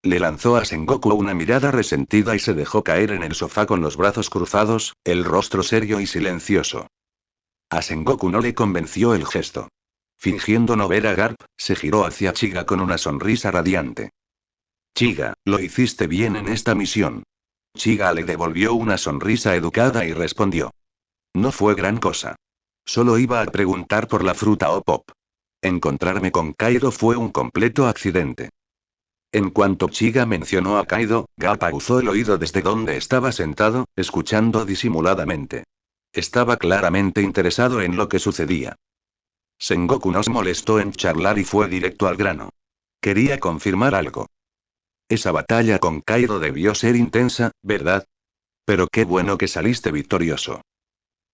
Le lanzó a Sengoku una mirada resentida y se dejó caer en el sofá con los brazos cruzados, el rostro serio y silencioso. A Sengoku no le convenció el gesto. Fingiendo no ver a Garp, se giró hacia Chiga con una sonrisa radiante. Chiga, lo hiciste bien en esta misión. Chiga le devolvió una sonrisa educada y respondió. No fue gran cosa. Solo iba a preguntar por la fruta o pop. Encontrarme con Kaido fue un completo accidente. En cuanto Chiga mencionó a Kaido, Garp aguzó el oído desde donde estaba sentado, escuchando disimuladamente. Estaba claramente interesado en lo que sucedía. Sengoku no se molestó en charlar y fue directo al grano. Quería confirmar algo. Esa batalla con Kaido debió ser intensa, ¿verdad? Pero qué bueno que saliste victorioso.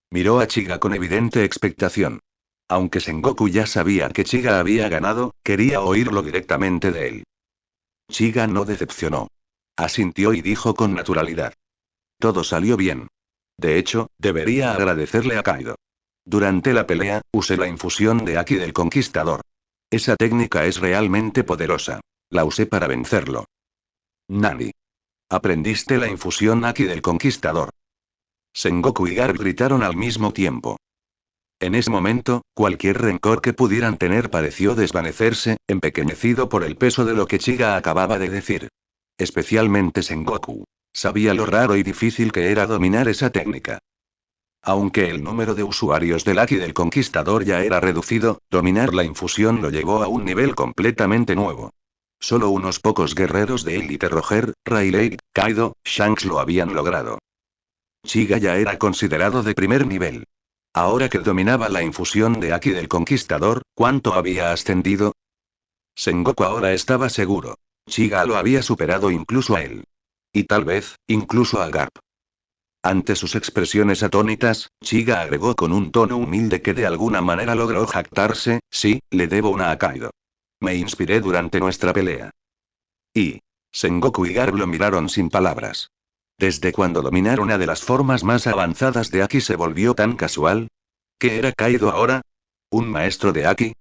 Miró a Chiga con evidente expectación. Aunque Sengoku ya sabía que Chiga había ganado, quería oírlo directamente de él. Chiga no decepcionó. Asintió y dijo con naturalidad. Todo salió bien. De hecho, debería agradecerle a Kaido. Durante la pelea, usé la infusión de Haki del Conquistador. Esa técnica es realmente poderosa. La usé para vencerlo. Nani. Aprendiste la infusión Haki del Conquistador. Sengoku y Garp gritaron al mismo tiempo. En ese momento, cualquier rencor que pudieran tener pareció desvanecerse, empequeñecido por el peso de lo que Chiga acababa de decir. Especialmente Sengoku. Sabía lo raro y difícil que era dominar esa técnica. Aunque el número de usuarios del Haki del Conquistador ya era reducido, dominar la infusión lo llevó a un nivel completamente nuevo. Solo unos pocos guerreros de élite Roger, Rayleigh, Kaido, Shanks lo habían logrado. Chiga ya era considerado de primer nivel. Ahora que dominaba la infusión de Haki del Conquistador, ¿cuánto había ascendido? Sengoku ahora estaba seguro. Chiga lo había superado incluso a él. Y tal vez, incluso a Garp. Ante sus expresiones atónitas, Chiga agregó con un tono humilde que de alguna manera logró jactarse, sí, le debo una a Kaido. Me inspiré durante nuestra pelea. Y Sengoku y Garp lo miraron sin palabras. ¿Desde cuando dominar una de las formas más avanzadas de Haki se volvió tan casual? ¿Qué era Kaido ahora? ¿Un maestro de Haki?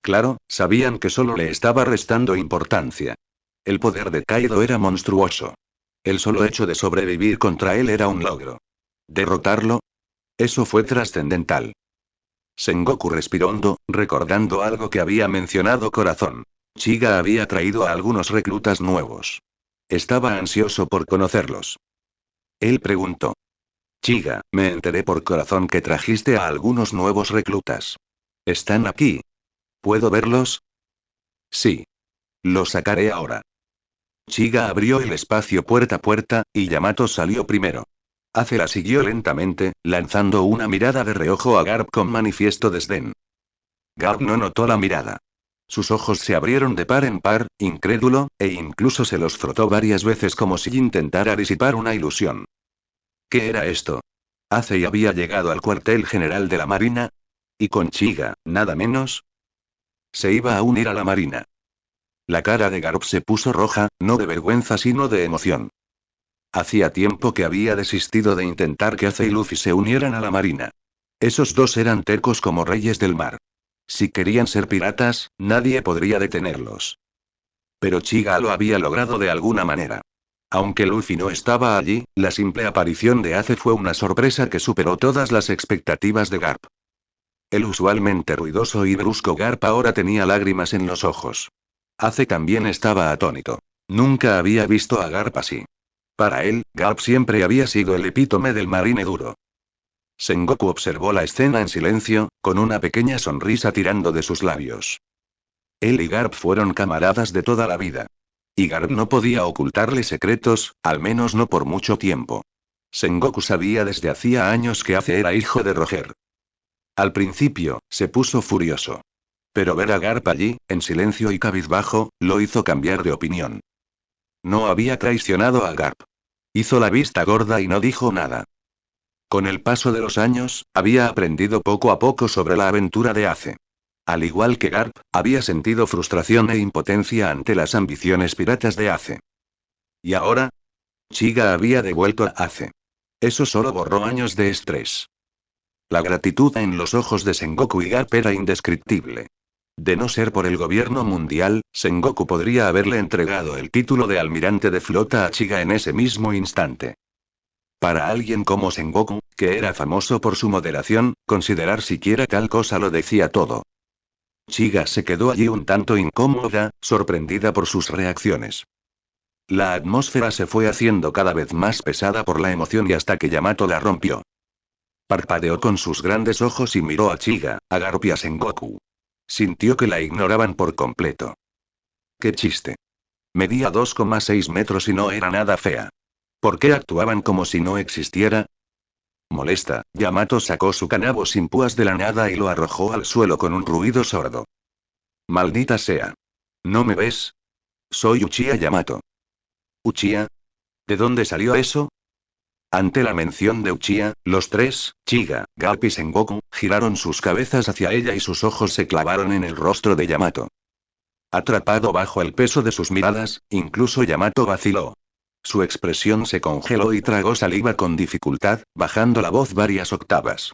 Claro, sabían que solo le estaba restando importancia. El poder de Kaido era monstruoso. El solo hecho de sobrevivir contra él era un logro. ¿Derrotarlo? Eso fue trascendental. Sengoku respiró hondo, recordando algo que había mencionado Corazón. Chiga había traído a algunos reclutas nuevos. Estaba ansioso por conocerlos. Él preguntó. Chiga, me enteré por Corazón que trajiste a algunos nuevos reclutas. ¿Están aquí? ¿Puedo verlos? Sí. Los sacaré ahora. Chiga abrió el espacio puerta a puerta, y Yamato salió primero. Ace la siguió lentamente, lanzando una mirada de reojo a Garp con manifiesto desdén. Garp no notó la mirada. Sus ojos se abrieron de par en par, incrédulo, e incluso se los frotó varias veces como si intentara disipar una ilusión. ¿Qué era esto? ¿Ace había llegado al cuartel general de la Marina? Y con Chiga, nada menos. Se iba a unir a la marina. La cara de Garp se puso roja, no de vergüenza sino de emoción. Hacía tiempo que había desistido de intentar que Ace y Luffy se unieran a la marina. Esos dos eran tercos como reyes del mar. Si querían ser piratas, nadie podría detenerlos. Pero Chiga lo había logrado de alguna manera. Aunque Luffy no estaba allí, la simple aparición de Ace fue una sorpresa que superó todas las expectativas de Garp. El usualmente ruidoso y brusco Garp ahora tenía lágrimas en los ojos. Ace también estaba atónito. Nunca había visto a Garp así. Para él, Garp siempre había sido el epítome del marine duro. Sengoku observó la escena en silencio, con una pequeña sonrisa tirando de sus labios. Él y Garp fueron camaradas de toda la vida. Y Garp no podía ocultarle secretos, al menos no por mucho tiempo. Sengoku sabía desde hacía años que Ace era hijo de Roger. Al principio, se puso furioso. Pero ver a Garp allí, en silencio y cabizbajo, lo hizo cambiar de opinión. No había traicionado a Garp. Hizo la vista gorda y no dijo nada. Con el paso de los años, había aprendido poco a poco sobre la aventura de Ace. Al igual que Garp, había sentido frustración e impotencia ante las ambiciones piratas de Ace. ¿Y ahora? Chiga había devuelto a Ace. Eso solo borró años de estrés. La gratitud en los ojos de Sengoku y Garp era indescriptible. De no ser por el gobierno mundial, Sengoku podría haberle entregado el título de almirante de flota a Chiga en ese mismo instante. Para alguien como Sengoku, que era famoso por su moderación, considerar siquiera tal cosa lo decía todo. Chiga se quedó allí un tanto incómoda, sorprendida por sus reacciones. La atmósfera se fue haciendo cada vez más pesada por la emoción y hasta que Yamato la rompió. Parpadeó con sus grandes ojos y miró a Chiga, a Garp y a Sengoku. Sintió que la ignoraban por completo. ¡Qué chiste! Medía 2,6 metros y no era nada fea. ¿Por qué actuaban como si no existiera? Molesta, Yamato sacó su kanabo sin púas de la nada y lo arrojó al suelo con un ruido sordo. Maldita sea. ¿No me ves? Soy Uchiha Yamato. ¿Uchiha? ¿De dónde salió eso? Ante la mención de Uchiha, los tres, Chiga, Garp y Sengoku, giraron sus cabezas hacia ella y sus ojos se clavaron en el rostro de Yamato. Atrapado bajo el peso de sus miradas, incluso Yamato vaciló. Su expresión se congeló y tragó saliva con dificultad, bajando la voz varias octavas.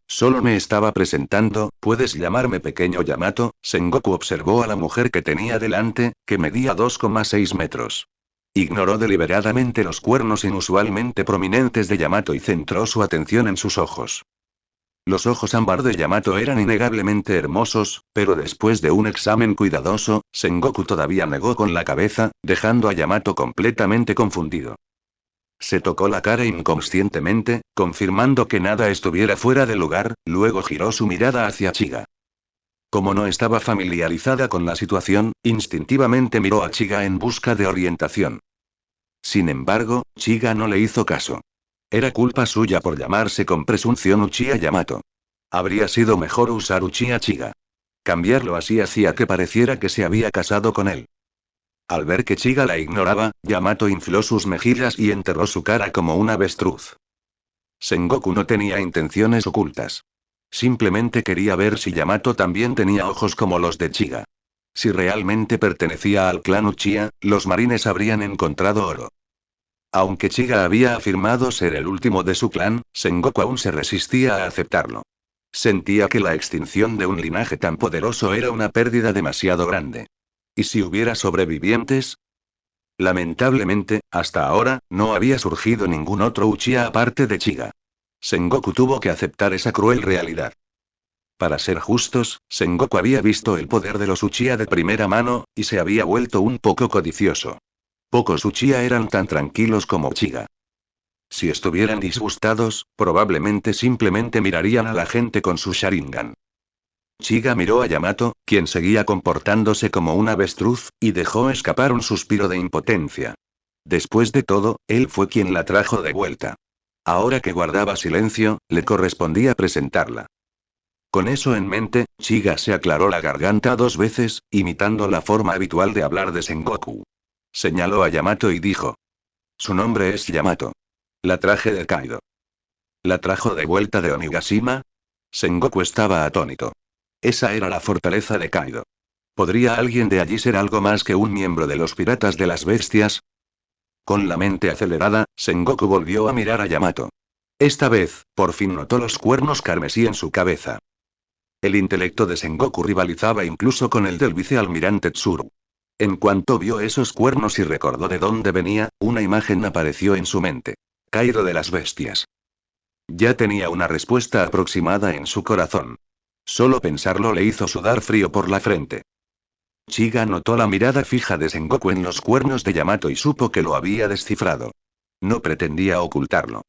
Solo me estaba presentando, puedes llamarme pequeño Yamato. Sengoku observó a la mujer que tenía delante, que medía 2,6 metros. Ignoró deliberadamente los cuernos inusualmente prominentes de Yamato y centró su atención en sus ojos. Los ojos ámbar de Yamato eran innegablemente hermosos, pero después de un examen cuidadoso, Sengoku todavía negó con la cabeza, dejando a Yamato completamente confundido. Se tocó la cara inconscientemente, confirmando que nada estuviera fuera de lugar, luego giró su mirada hacia Chiga. Como no estaba familiarizada con la situación, instintivamente miró a Chiga en busca de orientación. Sin embargo, Chiga no le hizo caso. Era culpa suya por llamarse con presunción Uchiha Yamato. Habría sido mejor usar Uchiha Chiga. Cambiarlo así hacía que pareciera que se había casado con él. Al ver que Chiga la ignoraba, Yamato infló sus mejillas y enterró su cara como un avestruz. Sengoku no tenía intenciones ocultas. Simplemente quería ver si Yamato también tenía ojos como los de Chiga. Si realmente pertenecía al clan Uchiha, los marines habrían encontrado oro. Aunque Chiga había afirmado ser el último de su clan, Sengoku aún se resistía a aceptarlo. Sentía que la extinción de un linaje tan poderoso era una pérdida demasiado grande. ¿Y si hubiera sobrevivientes? Lamentablemente, hasta ahora, no había surgido ningún otro Uchiha aparte de Chiga. Sengoku tuvo que aceptar esa cruel realidad. Para ser justos, Sengoku había visto el poder de los Uchiha de primera mano, y se había vuelto un poco codicioso. Pocos Uchiha eran tan tranquilos como Chiga. Si estuvieran disgustados, probablemente simplemente mirarían a la gente con su Sharingan. Chiga miró a Yamato, quien seguía comportándose como un avestruz, y dejó escapar un suspiro de impotencia. Después de todo, él fue quien la trajo de vuelta. Ahora que guardaba silencio, le correspondía presentarla. Con eso en mente, Chiga se aclaró la garganta 2 veces, imitando la forma habitual de hablar de Sengoku. Señaló a Yamato y dijo: su nombre es Yamato. La traje de Kaido. ¿La trajo de vuelta de Onigashima? Sengoku estaba atónito. Esa era la fortaleza de Kaido. ¿Podría alguien de allí ser algo más que un miembro de los piratas de las bestias? Con la mente acelerada, Sengoku volvió a mirar a Yamato. Esta vez, por fin notó los cuernos carmesí en su cabeza. El intelecto de Sengoku rivalizaba incluso con el del vicealmirante Tsuru. En cuanto vio esos cuernos y recordó de dónde venía, una imagen apareció en su mente. Kaido de las bestias. Ya tenía una respuesta aproximada en su corazón. Solo pensarlo le hizo sudar frío por la frente. Chiga notó la mirada fija de Sengoku en los cuernos de Yamato y supo que lo había descifrado. No pretendía ocultarlo.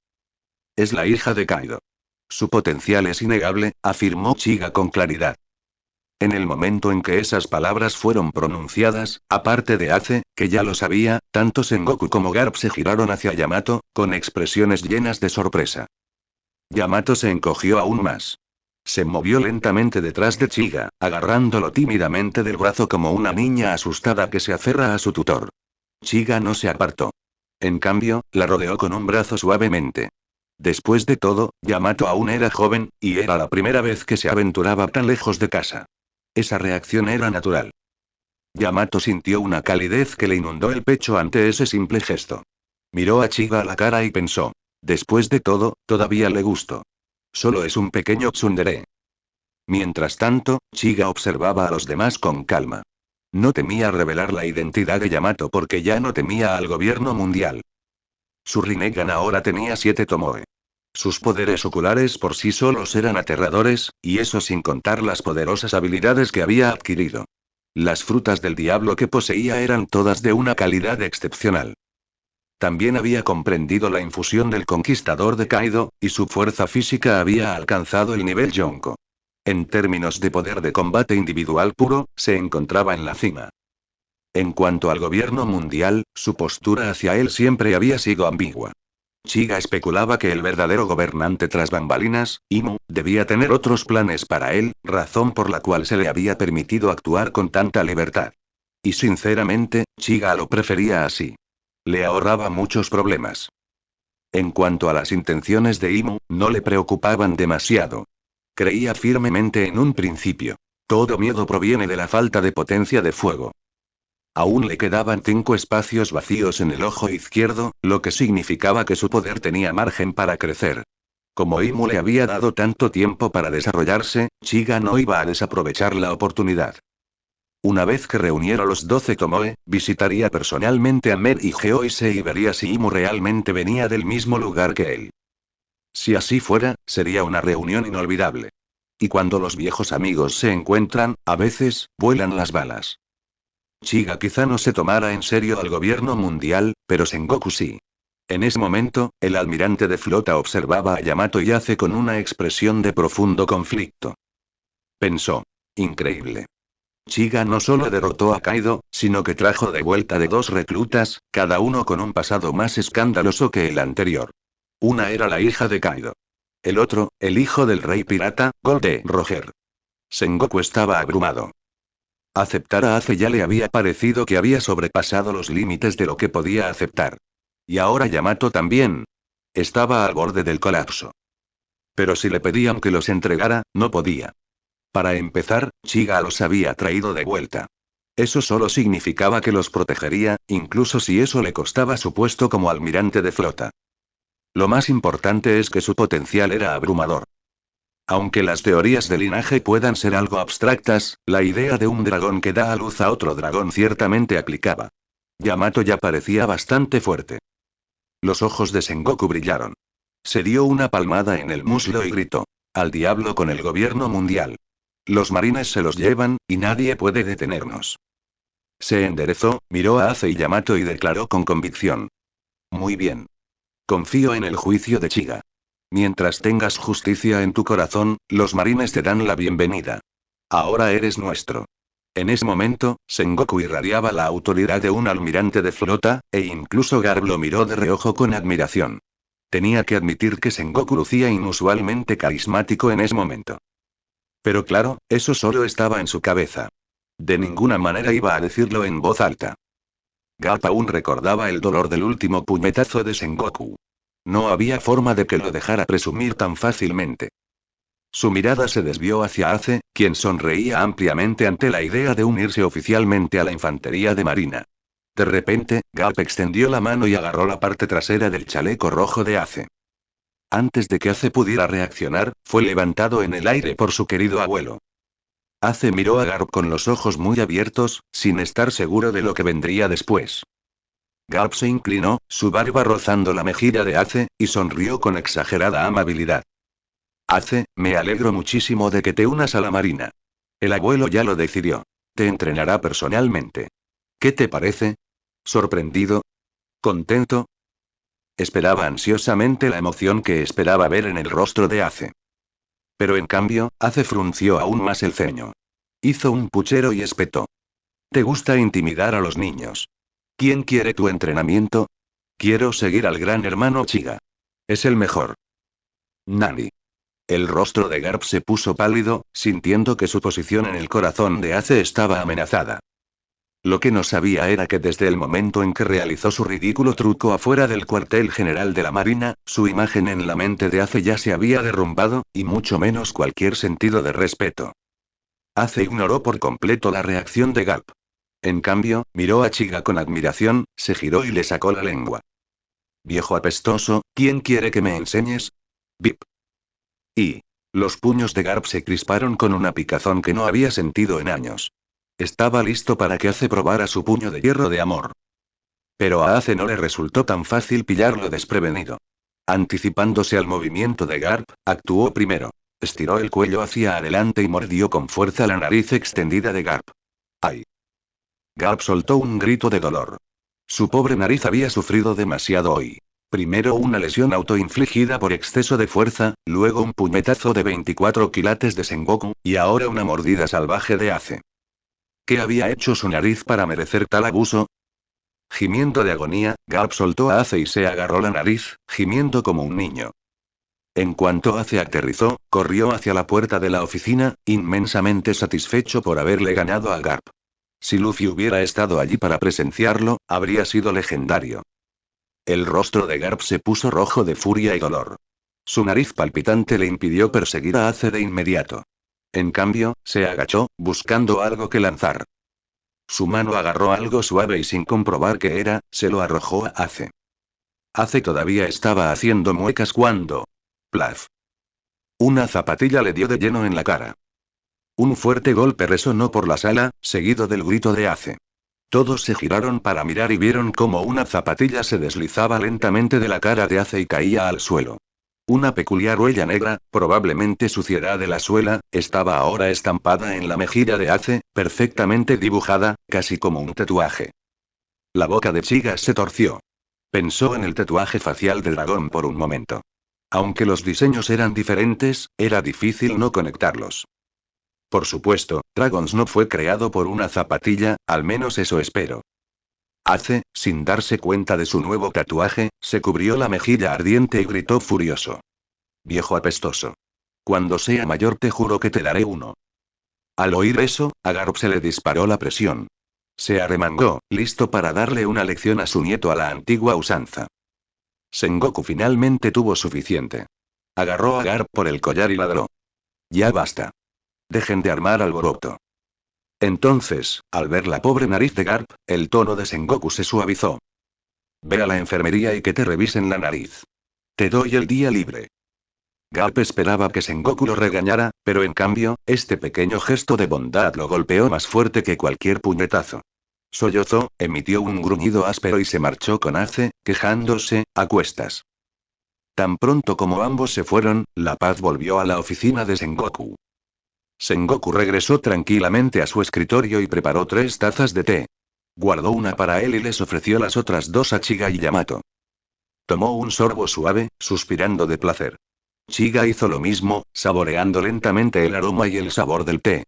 Es la hija de Kaido. Su potencial es innegable, afirmó Chiga con claridad. En el momento en que esas palabras fueron pronunciadas, aparte de Ace, que ya lo sabía, tanto Sengoku como Garp se giraron hacia Yamato, con expresiones llenas de sorpresa. Yamato se encogió aún más. Se movió lentamente detrás de Chiga, agarrándolo tímidamente del brazo como una niña asustada que se aferra a su tutor. Chiga no se apartó. En cambio, la rodeó con un brazo suavemente. Después de todo, Yamato aún era joven, y era la primera vez que se aventuraba tan lejos de casa. Esa reacción era natural. Yamato sintió una calidez que le inundó el pecho ante ese simple gesto. Miró a Chiga a la cara y pensó. Después de todo, todavía le gusto. Solo es un pequeño tsundere. Mientras tanto, Chiga observaba a los demás con calma. No temía revelar la identidad de Yamato porque ya no temía al gobierno mundial. Su Rinnegan ahora tenía 7 tomoe. Sus poderes oculares por sí solos eran aterradores, y eso sin contar las poderosas habilidades que había adquirido. Las frutas del diablo que poseía eran todas de una calidad excepcional. También había comprendido la infusión del conquistador de Kaido, y su fuerza física había alcanzado el nivel Yonko. En términos de poder de combate individual puro, se encontraba en la cima. En cuanto al gobierno mundial, su postura hacia él siempre había sido ambigua. Chiga especulaba que el verdadero gobernante tras bambalinas, Inu, debía tener otros planes para él, razón por la cual se le había permitido actuar con tanta libertad. Y sinceramente, Chiga lo prefería así. Le ahorraba muchos problemas. En cuanto a las intenciones de Inu, no le preocupaban demasiado. Creía firmemente en un principio. Todo miedo proviene de la falta de potencia de fuego. Aún le quedaban 5 espacios vacíos en el ojo izquierdo, lo que significaba que su poder tenía margen para crecer. Como Imu le había dado tanto tiempo para desarrollarse, Chiga no iba a desaprovechar la oportunidad. Una vez que reuniera los 12 tomoe, visitaría personalmente a Mer y Geoise y vería si Imu realmente venía del mismo lugar que él. Si así fuera, sería una reunión inolvidable. Y cuando los viejos amigos se encuentran, a veces, vuelan las balas. Chiga quizá no se tomara en serio al gobierno mundial, pero Sengoku sí. En ese momento, el almirante de flota observaba a Yamato y Ace con una expresión de profundo conflicto. Pensó. Increíble. Chiga no solo derrotó a Kaido, sino que trajo de vuelta de 2 reclutas, cada uno con un pasado más escandaloso que el anterior. Una era la hija de Kaido. El otro, el hijo del rey pirata, Gold Roger. Sengoku estaba abrumado. Aceptar a Ace ya le había parecido que había sobrepasado los límites de lo que podía aceptar. Y ahora Yamato también. Estaba al borde del colapso. Pero si le pedían que los entregara, no podía. Para empezar, Chiga los había traído de vuelta. Eso solo significaba que los protegería, incluso si eso le costaba su puesto como almirante de flota. Lo más importante es que su potencial era abrumador. Aunque las teorías de linaje puedan ser algo abstractas, la idea de un dragón que da a luz a otro dragón ciertamente aplicaba. Yamato ya parecía bastante fuerte. Los ojos de Sengoku brillaron. Se dio una palmada en el muslo y gritó. Al diablo con el gobierno mundial. Los marines se los llevan, y nadie puede detenernos. Se enderezó, miró a Ace y Yamato y declaró con convicción. Muy bien. Confío en el juicio de Chiga. Mientras tengas justicia en tu corazón, los marines te dan la bienvenida. Ahora eres nuestro. En ese momento, Sengoku irradiaba la autoridad de un almirante de flota, e incluso Garp lo miró de reojo con admiración. Tenía que admitir que Sengoku lucía inusualmente carismático en ese momento. Pero claro, eso solo estaba en su cabeza. De ninguna manera iba a decirlo en voz alta. Garp aún recordaba el dolor del último puñetazo de Sengoku. No había forma de que lo dejara presumir tan fácilmente. Su mirada se desvió hacia Ace, quien sonreía ampliamente ante la idea de unirse oficialmente a la infantería de marina. De repente, Garp extendió la mano y agarró la parte trasera del chaleco rojo de Ace. Antes de que Ace pudiera reaccionar, fue levantado en el aire por su querido abuelo. Ace miró a Garp con los ojos muy abiertos, sin estar seguro de lo que vendría después. Garp se inclinó, su barba rozando la mejilla de Ace, y sonrió con exagerada amabilidad. Ace, me alegro muchísimo de que te unas a la marina. El abuelo ya lo decidió. Te entrenará personalmente. ¿Qué te parece? ¿Sorprendido? ¿Contento? Esperaba ansiosamente la emoción que esperaba ver en el rostro de Ace. Pero en cambio, Ace frunció aún más el ceño. Hizo un puchero y espetó. ¿Te gusta intimidar a los niños? ¿Quién quiere tu entrenamiento? Quiero seguir al gran hermano Chiga. Es el mejor. Nani. El rostro de Garp se puso pálido, sintiendo que su posición en el corazón de Ace estaba amenazada. Lo que no sabía era que desde el momento en que realizó su ridículo truco afuera del cuartel general de la Marina, su imagen en la mente de Ace ya se había derrumbado, y mucho menos cualquier sentido de respeto. Ace ignoró por completo la reacción de Garp. En cambio, miró a Chiga con admiración, se giró y le sacó la lengua. Viejo apestoso, ¿quién quiere que me enseñes? Bip. Y los puños de Garp se crisparon con una picazón que no había sentido en años. Estaba listo para que Ace probara su puño de hierro de amor. Pero a Ace no le resultó tan fácil pillarlo desprevenido. Anticipándose al movimiento de Garp, actuó primero. Estiró el cuello hacia adelante y mordió con fuerza la nariz extendida de Garp. ¡Ay! Garp soltó un grito de dolor. Su pobre nariz había sufrido demasiado hoy. Primero una lesión autoinfligida por exceso de fuerza, luego un puñetazo de 24 quilates de Sengoku, y ahora una mordida salvaje de Ace. ¿Qué había hecho su nariz para merecer tal abuso? Gimiendo de agonía, Garp soltó a Ace y se agarró la nariz, gimiendo como un niño. En cuanto Ace aterrizó, corrió hacia la puerta de la oficina, inmensamente satisfecho por haberle ganado a Garp. Si Luffy hubiera estado allí para presenciarlo, habría sido legendario. El rostro de Garp se puso rojo de furia y dolor. Su nariz palpitante le impidió perseguir a Ace de inmediato. En cambio, se agachó, buscando algo que lanzar. Su mano agarró algo suave y sin comprobar qué era, se lo arrojó a Ace. Ace todavía estaba haciendo muecas cuando... ¡Plaf! Una zapatilla le dio de lleno en la cara. Un fuerte golpe resonó por la sala, seguido del grito de Ace. Todos se giraron para mirar y vieron cómo una zapatilla se deslizaba lentamente de la cara de Ace y caía al suelo. Una peculiar huella negra, probablemente suciedad de la suela, estaba ahora estampada en la mejilla de Ace, perfectamente dibujada, casi como un tatuaje. La boca de Chiga se torció. Pensó en el tatuaje facial del dragón por un momento. Aunque los diseños eran diferentes, era difícil no conectarlos. Por supuesto, Dragons no fue creado por una zapatilla, al menos eso espero. Ace, sin darse cuenta de su nuevo tatuaje, se cubrió la mejilla ardiente y gritó furioso. Viejo apestoso. Cuando sea mayor te juro que te daré uno. Al oír eso, a Garp se le disparó la presión. Se arremangó, listo para darle una lección a su nieto a la antigua usanza. Sengoku finalmente tuvo suficiente. Agarró a Garp por el collar y ladró. Ya basta. Dejen de armar alboroto. Entonces, al ver la pobre nariz de Garp, el tono de Sengoku se suavizó. Ve a la enfermería y que te revisen la nariz. Te doy el día libre. Garp esperaba que Sengoku lo regañara, pero en cambio, este pequeño gesto de bondad lo golpeó más fuerte que cualquier puñetazo. Sollozó, emitió un gruñido áspero y se marchó con Ace, quejándose, a cuestas. Tan pronto como ambos se fueron, la paz volvió a la oficina de Sengoku. Sengoku regresó tranquilamente a su escritorio y preparó 3 tazas de té. Guardó una para él y les ofreció las otras 2 a Chiga y Yamato. Tomó un sorbo suave, suspirando de placer. Chiga hizo lo mismo, saboreando lentamente el aroma y el sabor del té.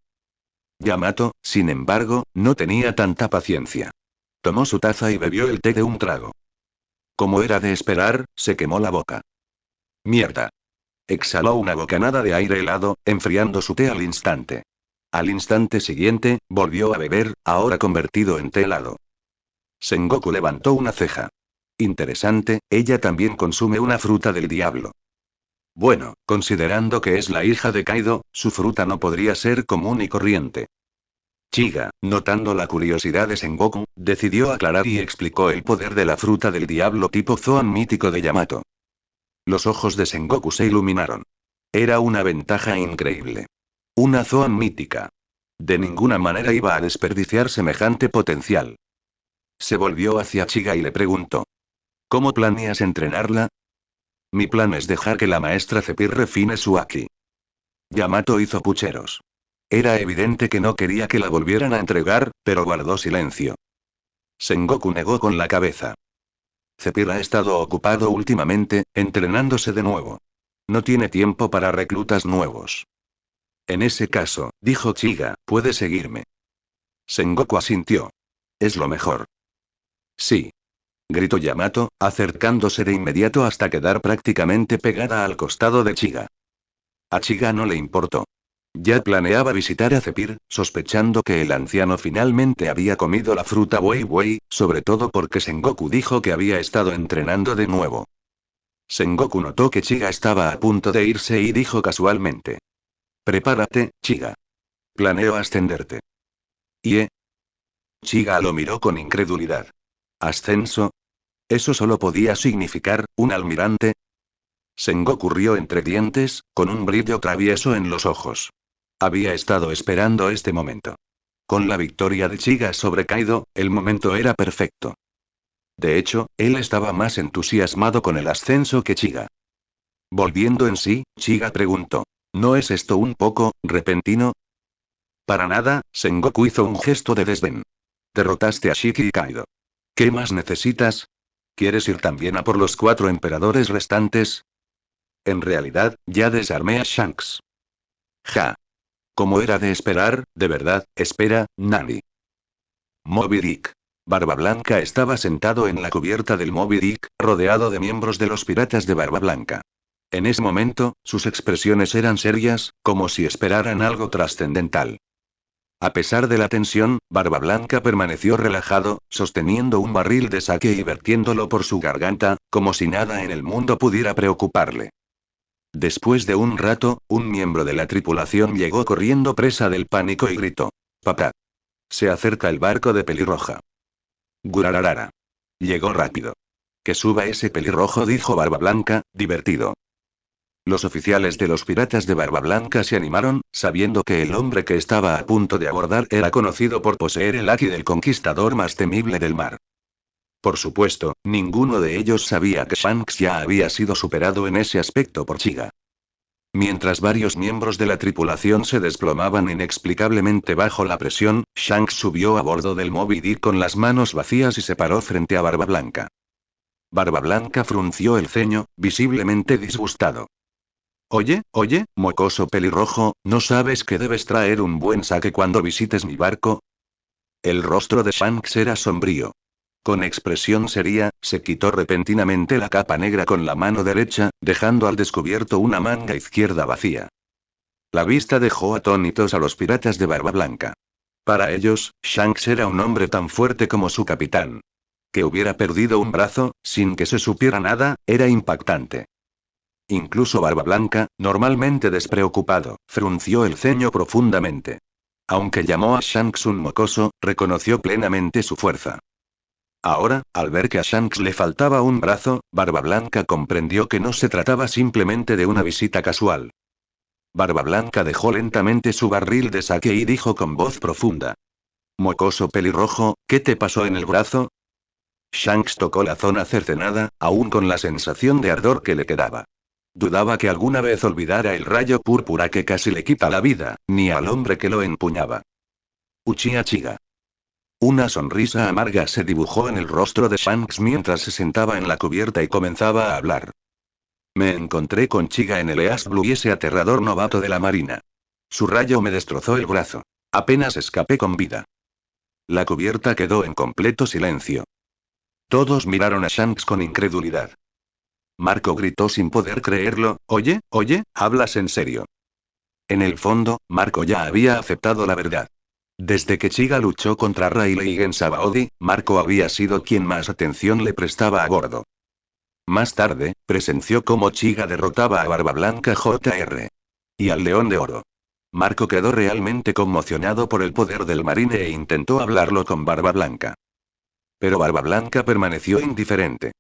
Yamato, sin embargo, no tenía tanta paciencia. Tomó su taza y bebió el té de un trago. Como era de esperar, se quemó la boca. ¡Mierda! Exhaló una bocanada de aire helado, enfriando su té al instante. Al instante siguiente, volvió a beber, ahora convertido en té helado. Sengoku levantó una ceja. Interesante, ella también consume una fruta del diablo. Bueno, considerando que es la hija de Kaido, su fruta no podría ser común y corriente. Chiga, notando la curiosidad de Sengoku, decidió aclarar y explicó el poder de la fruta del diablo tipo Zoan mítico de Yamato. Los ojos de Sengoku se iluminaron. Era una ventaja increíble. Una Zoan mítica. De ninguna manera iba a desperdiciar semejante potencial. Se volvió hacia Chiga y le preguntó. ¿Cómo planeas entrenarla? Mi plan es dejar que la maestra Zephyr refine su Aki. Yamato hizo pucheros. Era evidente que no quería que la volvieran a entregar, pero guardó silencio. Sengoku negó con la cabeza. Zephyr ha estado ocupado últimamente, entrenándose de nuevo. No tiene tiempo para reclutas nuevos. En ese caso, dijo Chiga, puede seguirme. Sengoku asintió. Es lo mejor. Sí. Gritó Yamato, acercándose de inmediato hasta quedar prácticamente pegada al costado de Chiga. A Chiga no le importó. Ya planeaba visitar a Zephyr, sospechando que el anciano finalmente había comido la fruta Wei Wei, sobre todo porque Sengoku dijo que había estado entrenando de nuevo. Sengoku notó que Chiga estaba a punto de irse y dijo casualmente. Prepárate, Chiga. Planeo ascenderte. ¿Y? Chiga lo miró con incredulidad. ¿Ascenso? ¿Eso solo podía significar, un almirante? Sengoku rió entre dientes, con un brillo travieso en los ojos. Había estado esperando este momento. Con la victoria de Chiga sobre Kaido, el momento era perfecto. De hecho, él estaba más entusiasmado con el ascenso que Chiga. Volviendo en sí, Chiga preguntó. ¿No es esto un poco repentino? Para nada, Sengoku hizo un gesto de desdén. Derrotaste a Shiki y Kaido. ¿Qué más necesitas? ¿Quieres ir también a por los 4 emperadores restantes? En realidad, ya desarmé a Shanks. Ja. Como era de esperar, de verdad, espera, Nani. Moby Dick. Barba Blanca estaba sentado en la cubierta del Moby Dick, rodeado de miembros de los piratas de Barba Blanca. En ese momento, sus expresiones eran serias, como si esperaran algo trascendental. A pesar de la tensión, Barba Blanca permaneció relajado, sosteniendo un barril de sake y vertiéndolo por su garganta, como si nada en el mundo pudiera preocuparle. Después de un rato, un miembro de la tripulación llegó corriendo presa del pánico y gritó. Papá. Se acerca el barco de Pelirroja. Gurararara. Llegó rápido. Que suba ese pelirrojo, dijo Barba Blanca, divertido. Los oficiales de los piratas de Barba Blanca se animaron, sabiendo que el hombre que estaba a punto de abordar era conocido por poseer el haki del conquistador más temible del mar. Por supuesto, ninguno de ellos sabía que Shanks ya había sido superado en ese aspecto por Chiga. Mientras varios miembros de la tripulación se desplomaban inexplicablemente bajo la presión, Shanks subió a bordo del Moby Dick con las manos vacías y se paró frente a Barba Blanca. Barba Blanca frunció el ceño, visiblemente disgustado. Oye, mocoso pelirrojo, ¿no sabes que debes traer un buen saque cuando visites mi barco? El rostro de Shanks era sombrío. Con expresión seria, se quitó repentinamente la capa negra con la mano derecha, dejando al descubierto una manga izquierda vacía. La vista dejó atónitos a los piratas de Barba Blanca. Para ellos, Shanks era un hombre tan fuerte como su capitán. Que hubiera perdido un brazo, sin que se supiera nada, era impactante. Incluso Barba Blanca, normalmente despreocupado, frunció el ceño profundamente. Aunque llamó a Shanks un mocoso, reconoció plenamente su fuerza. Ahora, al ver que a Shanks le faltaba un brazo, Barba Blanca comprendió que no se trataba simplemente de una visita casual. Barba Blanca dejó lentamente su barril de sake y dijo con voz profunda. Mocoso pelirrojo, ¿qué te pasó en el brazo? Shanks tocó la zona cercenada, aún con la sensación de ardor que le quedaba. Dudaba que alguna vez olvidara el rayo púrpura que casi le quita la vida, ni al hombre que lo empuñaba. Uchiha Chiga. Una sonrisa amarga se dibujó en el rostro de Shanks mientras se sentaba en la cubierta y comenzaba a hablar. Me encontré con Chiga en el East Blue y ese aterrador novato de la marina. Su rayo me destrozó el brazo. Apenas escapé con vida. La cubierta quedó en completo silencio. Todos miraron a Shanks con incredulidad. Marco gritó sin poder creerlo, oye, ¿hablas en serio? En el fondo, Marco ya había aceptado la verdad. Desde que Chiga luchó contra Rayleigh en Sabaody, Marco había sido quien más atención le prestaba a bordo. Más tarde, presenció cómo Chiga derrotaba a Barba Blanca Jr. y al León de Oro. Marco quedó realmente conmocionado por el poder del marine e intentó hablarlo con Barba Blanca. Pero Barba Blanca permaneció indiferente.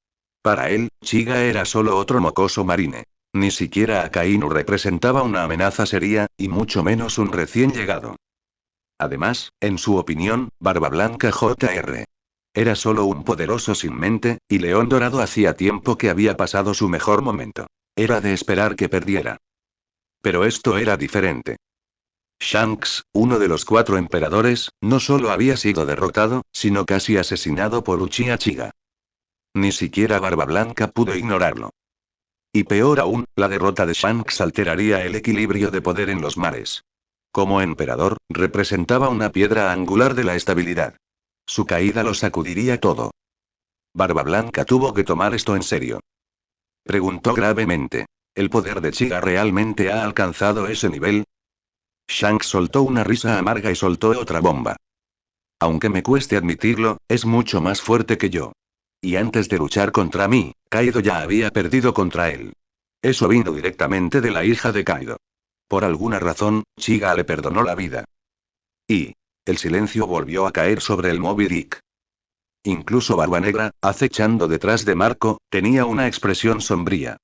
Para él, Chiga era solo otro mocoso marine. Ni siquiera Akainu representaba una amenaza seria, y mucho menos un recién llegado. Además, en su opinión, Barba Blanca Jr. era solo un poderoso sin mente, y León Dorado hacía tiempo que había pasado su mejor momento. Era de esperar que perdiera. Pero esto era diferente. Shanks, uno de los 4 emperadores, no solo había sido derrotado, sino casi asesinado por Uchiha Chiga. Ni siquiera Barba Blanca pudo ignorarlo. Y peor aún, la derrota de Shanks alteraría el equilibrio de poder en los mares. Como emperador, representaba una piedra angular de la estabilidad. Su caída lo sacudiría todo. Barba Blanca tuvo que tomar esto en serio. Preguntó gravemente. ¿El poder de Chiga realmente ha alcanzado ese nivel? Shanks soltó una risa amarga y soltó otra bomba. Aunque me cueste admitirlo, es mucho más fuerte que yo. Y antes de luchar contra mí, Kaido ya había perdido contra él. Eso vino directamente de la hija de Kaido. Por alguna razón, Chiga le perdonó la vida. Y el silencio volvió a caer sobre el Moby Dick. Incluso Barba Negra, acechando detrás de Marco, tenía una expresión sombría.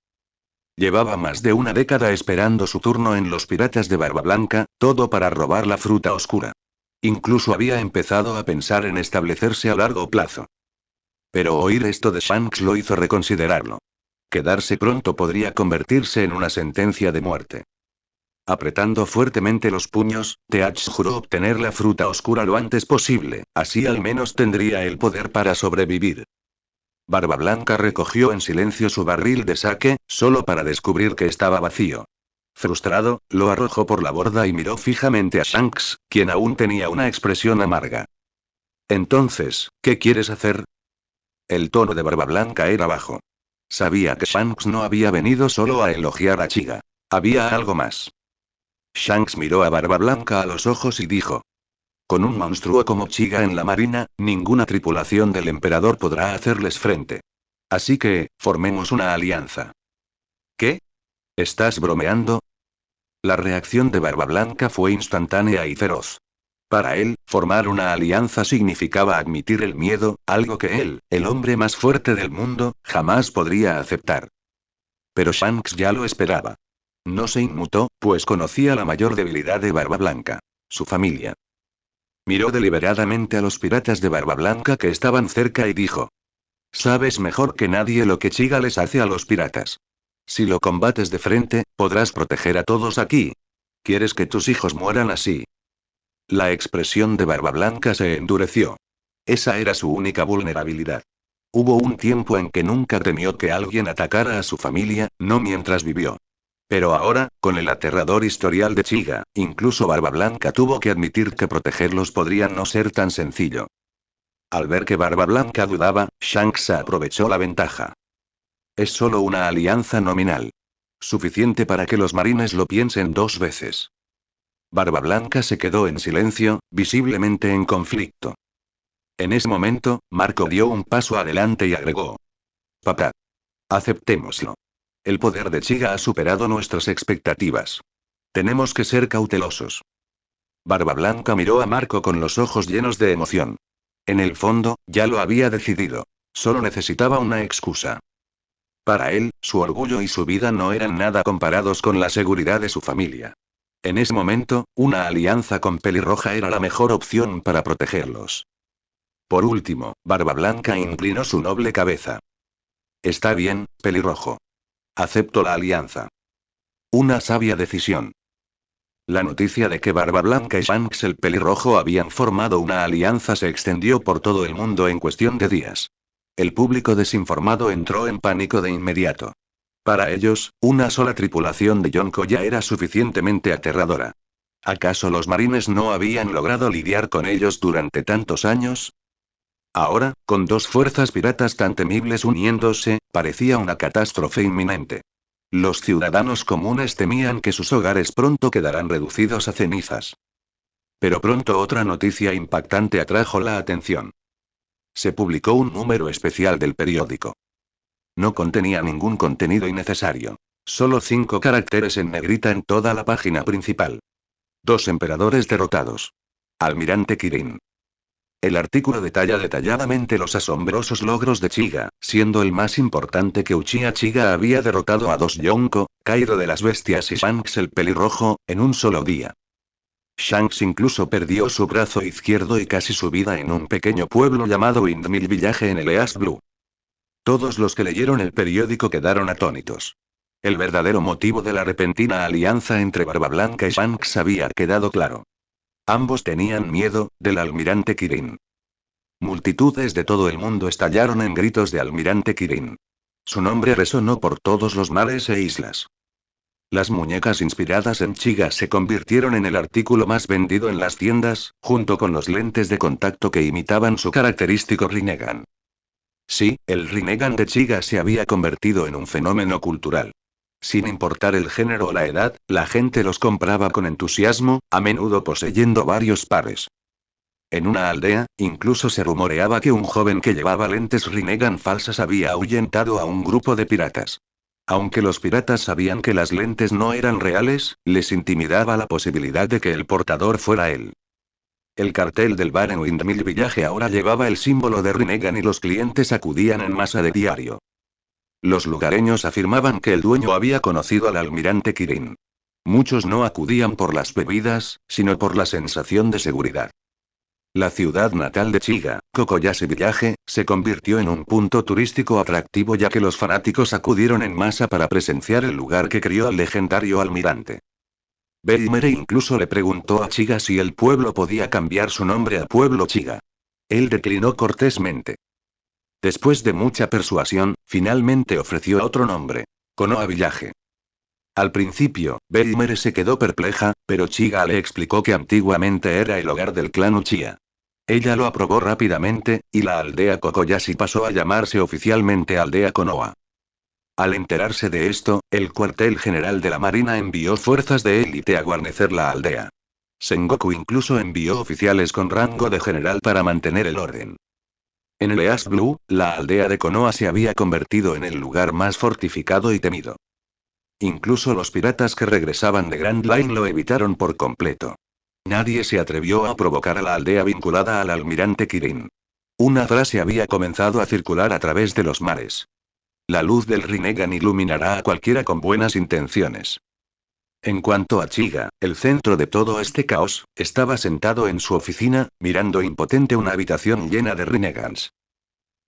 Llevaba más de una década esperando su turno en los piratas de Barba Blanca, todo para robar la fruta oscura. Incluso había empezado a pensar en establecerse a largo plazo. Pero oír esto de Shanks lo hizo reconsiderarlo. Quedarse pronto podría convertirse en una sentencia de muerte. Apretando fuertemente los puños, Teach juró obtener la fruta oscura lo antes posible, así al menos tendría el poder para sobrevivir. Barba Blanca recogió en silencio su barril de sake, solo para descubrir que estaba vacío. Frustrado, lo arrojó por la borda y miró fijamente a Shanks, quien aún tenía una expresión amarga. Entonces, ¿qué quieres hacer? El tono de Barba Blanca era bajo. Sabía que Shanks no había venido solo a elogiar a Chiga. Había algo más. Shanks miró a Barba Blanca a los ojos y dijo. Con un monstruo como Chiga en la marina, ninguna tripulación del emperador podrá hacerles frente. Así que, formemos una alianza. ¿Qué? ¿Estás bromeando? La reacción de Barba Blanca fue instantánea y feroz. Para él, formar una alianza significaba admitir el miedo, algo que él, el hombre más fuerte del mundo, jamás podría aceptar. Pero Shanks ya lo esperaba. No se inmutó, pues conocía la mayor debilidad de Barba Blanca: su familia. Miró deliberadamente a los piratas de Barba Blanca que estaban cerca y dijo. Sabes mejor que nadie lo que Chiga les hace a los piratas. Si lo combates de frente, podrás proteger a todos aquí. ¿Quieres que tus hijos mueran así? La expresión de Barba Blanca se endureció. Esa era su única vulnerabilidad. Hubo un tiempo en que nunca temió que alguien atacara a su familia, no mientras vivió. Pero ahora, con el aterrador historial de Chiga, incluso Barba Blanca tuvo que admitir que protegerlos podría no ser tan sencillo. Al ver que Barba Blanca dudaba, Shanks aprovechó la ventaja. Es solo una alianza nominal. Suficiente para que los marines lo piensen 2 veces. Barba Blanca se quedó en silencio, visiblemente en conflicto. En ese momento, Marco dio un paso adelante y agregó. Papá. Aceptémoslo. El poder de Chiga ha superado nuestras expectativas. Tenemos que ser cautelosos. Barba Blanca miró a Marco con los ojos llenos de emoción. En el fondo, ya lo había decidido. Solo necesitaba una excusa. Para él, su orgullo y su vida no eran nada comparados con la seguridad de su familia. En ese momento, una alianza con Pelirroja era la mejor opción para protegerlos. Por último, Barba Blanca inclinó su noble cabeza. Está bien, Pelirrojo. Acepto la alianza. Una sabia decisión. La noticia de que Barba Blanca y Shanks el Pelirrojo habían formado una alianza se extendió por todo el mundo en cuestión de días. El público desinformado entró en pánico de inmediato. Para ellos, una sola tripulación de Yonko ya era suficientemente aterradora. ¿Acaso los marines no habían logrado lidiar con ellos durante tantos años? Ahora, con 2 fuerzas piratas tan temibles uniéndose, parecía una catástrofe inminente. Los ciudadanos comunes temían que sus hogares pronto quedarán reducidos a cenizas. Pero pronto otra noticia impactante atrajo la atención. Se publicó un número especial del periódico. No contenía ningún contenido innecesario. Solo 5 caracteres en negrita en toda la página principal. 2 emperadores derrotados. Almirante Kirin. El artículo detalla detalladamente los asombrosos logros de Chiga, siendo el más importante que Uchiha Chiga había derrotado a 2 Yonko, Kairo de las Bestias y Shanks el Pelirrojo, en un solo día. Shanks incluso perdió su brazo izquierdo y casi su vida en un pequeño pueblo llamado Windmill Village en el East Blue. Todos los que leyeron el periódico quedaron atónitos. El verdadero motivo de la repentina alianza entre Barba Blanca y Shanks había quedado claro. Ambos tenían miedo del almirante Kirin. Multitudes de todo el mundo estallaron en gritos de almirante Kirin. Su nombre resonó por todos los mares e islas. Las muñecas inspiradas en Chiga se convirtieron en el artículo más vendido en las tiendas, junto con los lentes de contacto que imitaban su característico Rinnegan. Sí, el Rinnegan de Chiga se había convertido en un fenómeno cultural. Sin importar el género o la edad, la gente los compraba con entusiasmo, a menudo poseyendo varios pares. En una aldea, incluso se rumoreaba que un joven que llevaba lentes Rinnegan falsas había ahuyentado a un grupo de piratas. Aunque los piratas sabían que las lentes no eran reales, les intimidaba la posibilidad de que el portador fuera él. El cartel del bar en Windmill Village ahora llevaba el símbolo de Rinnegan y los clientes acudían en masa de diario. Los lugareños afirmaban que el dueño había conocido al almirante Kirin. Muchos no acudían por las bebidas, sino por la sensación de seguridad. La ciudad natal de Chiga, Kokoyashi Village, se convirtió en un punto turístico atractivo ya que los fanáticos acudieron en masa para presenciar el lugar que crió al legendario almirante. Beimere incluso le preguntó a Chiga si el pueblo podía cambiar su nombre a Pueblo Chiga. Él declinó cortésmente. Después de mucha persuasión, finalmente ofreció otro nombre: Konoha Village. Al principio, Beimere se quedó perpleja, pero Chiga le explicó que antiguamente era el hogar del clan Uchiha. Ella lo aprobó rápidamente, y la aldea Kokoyashi pasó a llamarse oficialmente Aldea Konoha. Al enterarse de esto, el cuartel general de la Marina envió fuerzas de élite a guarnecer la aldea. Sengoku incluso envió oficiales con rango de general para mantener el orden. En el East Blue, la aldea de Konoha se había convertido en el lugar más fortificado y temido. Incluso los piratas que regresaban de Grand Line lo evitaron por completo. Nadie se atrevió a provocar a la aldea vinculada al almirante Kirin. Una frase había comenzado a circular a través de los mares. La luz del Rinnegan iluminará a cualquiera con buenas intenciones. En cuanto a Chiga, el centro de todo este caos, estaba sentado en su oficina, mirando impotente una habitación llena de Rinnegans.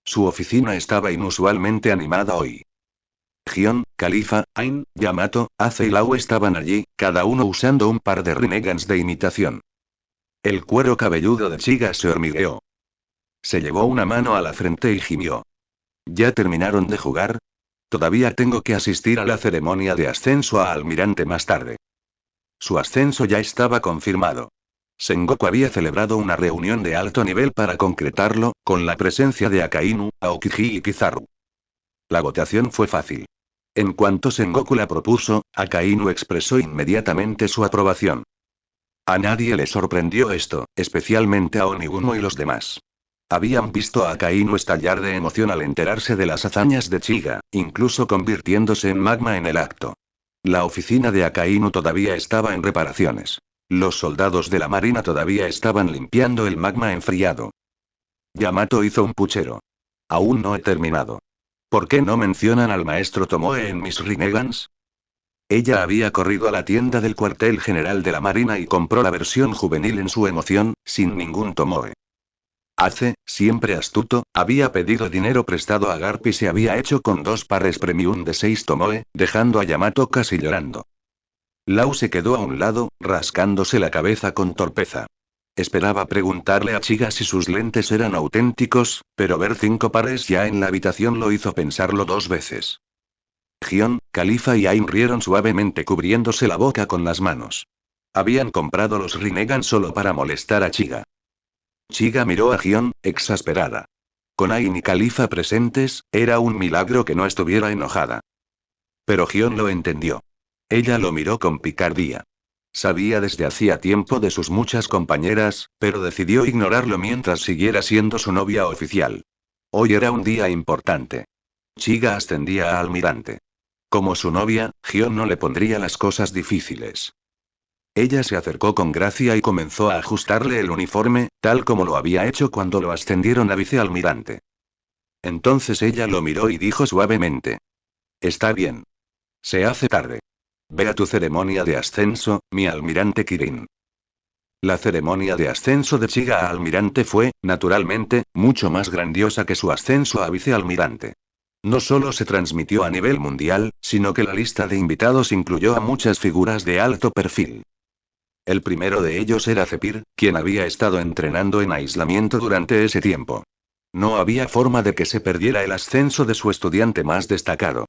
Su oficina estaba inusualmente animada hoy. Gion, Califa, Ain, Yamato, Ace y Lau estaban allí, cada uno usando un par de Rinnegans de imitación. El cuero cabelludo de Chiga se hormigueó. Se llevó una mano a la frente y gimió. ¿Ya terminaron de jugar? Todavía tengo que asistir a la ceremonia de ascenso a almirante más tarde. Su ascenso ya estaba confirmado. Sengoku había celebrado una reunión de alto nivel para concretarlo, con la presencia de Akainu, Aokiji y Kizaru. La votación fue fácil. En cuanto Sengoku la propuso, Akainu expresó inmediatamente su aprobación. A nadie le sorprendió esto, especialmente a Onigumo y los demás. Habían visto a Akainu estallar de emoción al enterarse de las hazañas de Chiga, incluso convirtiéndose en magma en el acto. La oficina de Akainu todavía estaba en reparaciones. Los soldados de la marina todavía estaban limpiando el magma enfriado. Yamato hizo un puchero. Aún no he terminado. ¿Por qué no mencionan al maestro Tomoe en mis Rinnegans? Ella había corrido a la tienda del cuartel general de la marina y compró la versión juvenil en su emoción, sin ningún Tomoe. Ace, siempre astuto, había pedido dinero prestado a Garp y se había hecho con 2 pares premium de 6 Tomoe, dejando a Yamato casi llorando. Lau se quedó a un lado, rascándose la cabeza con torpeza. Esperaba preguntarle a Chiga si sus lentes eran auténticos, pero ver 5 pares ya en la habitación lo hizo pensarlo 2 veces. Gion, Califa y Ain rieron suavemente cubriéndose la boca con las manos. Habían comprado los Rinnegan solo para molestar a Chiga. Chiga miró a Gion, exasperada. Con Ain y Califa presentes, era un milagro que no estuviera enojada. Pero Gion lo entendió. Ella lo miró con picardía. Sabía desde hacía tiempo de sus muchas compañeras, pero decidió ignorarlo mientras siguiera siendo su novia oficial. Hoy era un día importante. Chiga ascendía a almirante. Como su novia, Gion no le pondría las cosas difíciles. Ella se acercó con gracia y comenzó a ajustarle el uniforme, tal como lo había hecho cuando lo ascendieron a vicealmirante. Entonces ella lo miró y dijo suavemente: Está bien. Se hace tarde. Ve a tu ceremonia de ascenso, mi almirante Kirin. La ceremonia de ascenso de Chiga a almirante fue, naturalmente, mucho más grandiosa que su ascenso a vicealmirante. No solo se transmitió a nivel mundial, sino que la lista de invitados incluyó a muchas figuras de alto perfil. El primero de ellos era Zephyr, quien había estado entrenando en aislamiento durante ese tiempo. No había forma de que se perdiera el ascenso de su estudiante más destacado.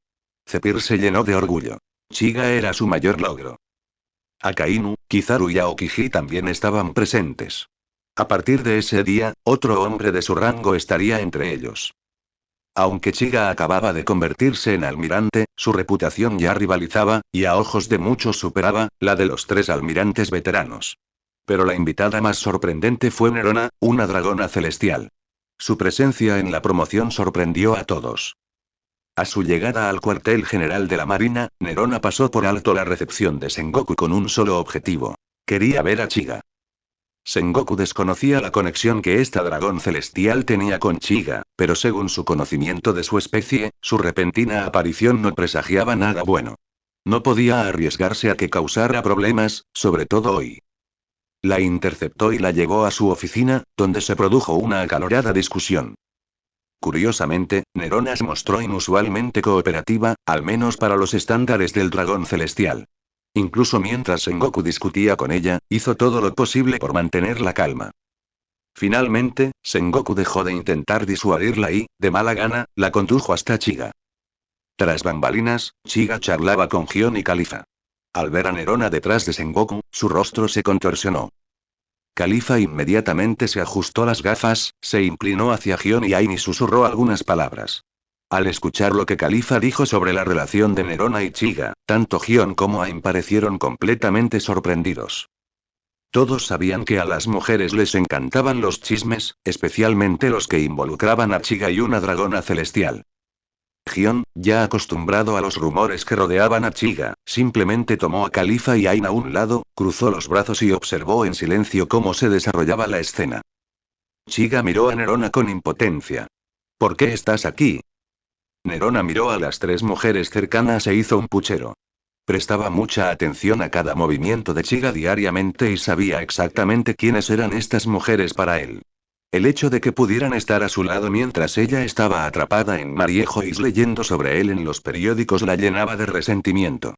Zephyr se llenó de orgullo. Chiga era su mayor logro. Akainu, Kizaru y Aokiji también estaban presentes. A partir de ese día, otro hombre de su rango estaría entre ellos. Aunque Chiga acababa de convertirse en almirante, su reputación ya rivalizaba, y a ojos de muchos superaba, la de los 3 almirantes veteranos. Pero la invitada más sorprendente fue Nerona, una dragona celestial. Su presencia en la promoción sorprendió a todos. A su llegada al cuartel general de la Marina, Nerona pasó por alto la recepción de Sengoku con un solo objetivo. Quería ver a Chiga. Sengoku desconocía la conexión que esta dragón celestial tenía con Chiga, pero según su conocimiento de su especie, su repentina aparición no presagiaba nada bueno. No podía arriesgarse a que causara problemas, sobre todo hoy. La interceptó y la llevó a su oficina, donde se produjo una acalorada discusión. Curiosamente, Nerona se mostró inusualmente cooperativa, al menos para los estándares del dragón celestial. Incluso mientras Sengoku discutía con ella, hizo todo lo posible por mantener la calma. Finalmente, Sengoku dejó de intentar disuadirla y, de mala gana, la condujo hasta Chiga. Tras bambalinas, Chiga charlaba con Gion y Califa. Al ver a Nerona detrás de Sengoku, su rostro se contorsionó. Califa inmediatamente se ajustó las gafas, se inclinó hacia Gion y Ain y susurró algunas palabras. Al escuchar lo que Califa dijo sobre la relación de Nerona y Chiga, tanto Gion como Ain parecieron completamente sorprendidos. Todos sabían que a las mujeres les encantaban los chismes, especialmente los que involucraban a Chiga y una dragona celestial. Gion, ya acostumbrado a los rumores que rodeaban a Chiga, simplemente tomó a Califa y Ain a un lado, cruzó los brazos y observó en silencio cómo se desarrollaba la escena. Chiga miró a Nerona con impotencia. ¿Por qué estás aquí? Nerona miró a las 3 mujeres cercanas e hizo un puchero. Prestaba mucha atención a cada movimiento de Chiga diariamente y sabía exactamente quiénes eran estas mujeres para él. El hecho de que pudieran estar a su lado mientras ella estaba atrapada en Mariejo y leyendo sobre él en los periódicos la llenaba de resentimiento.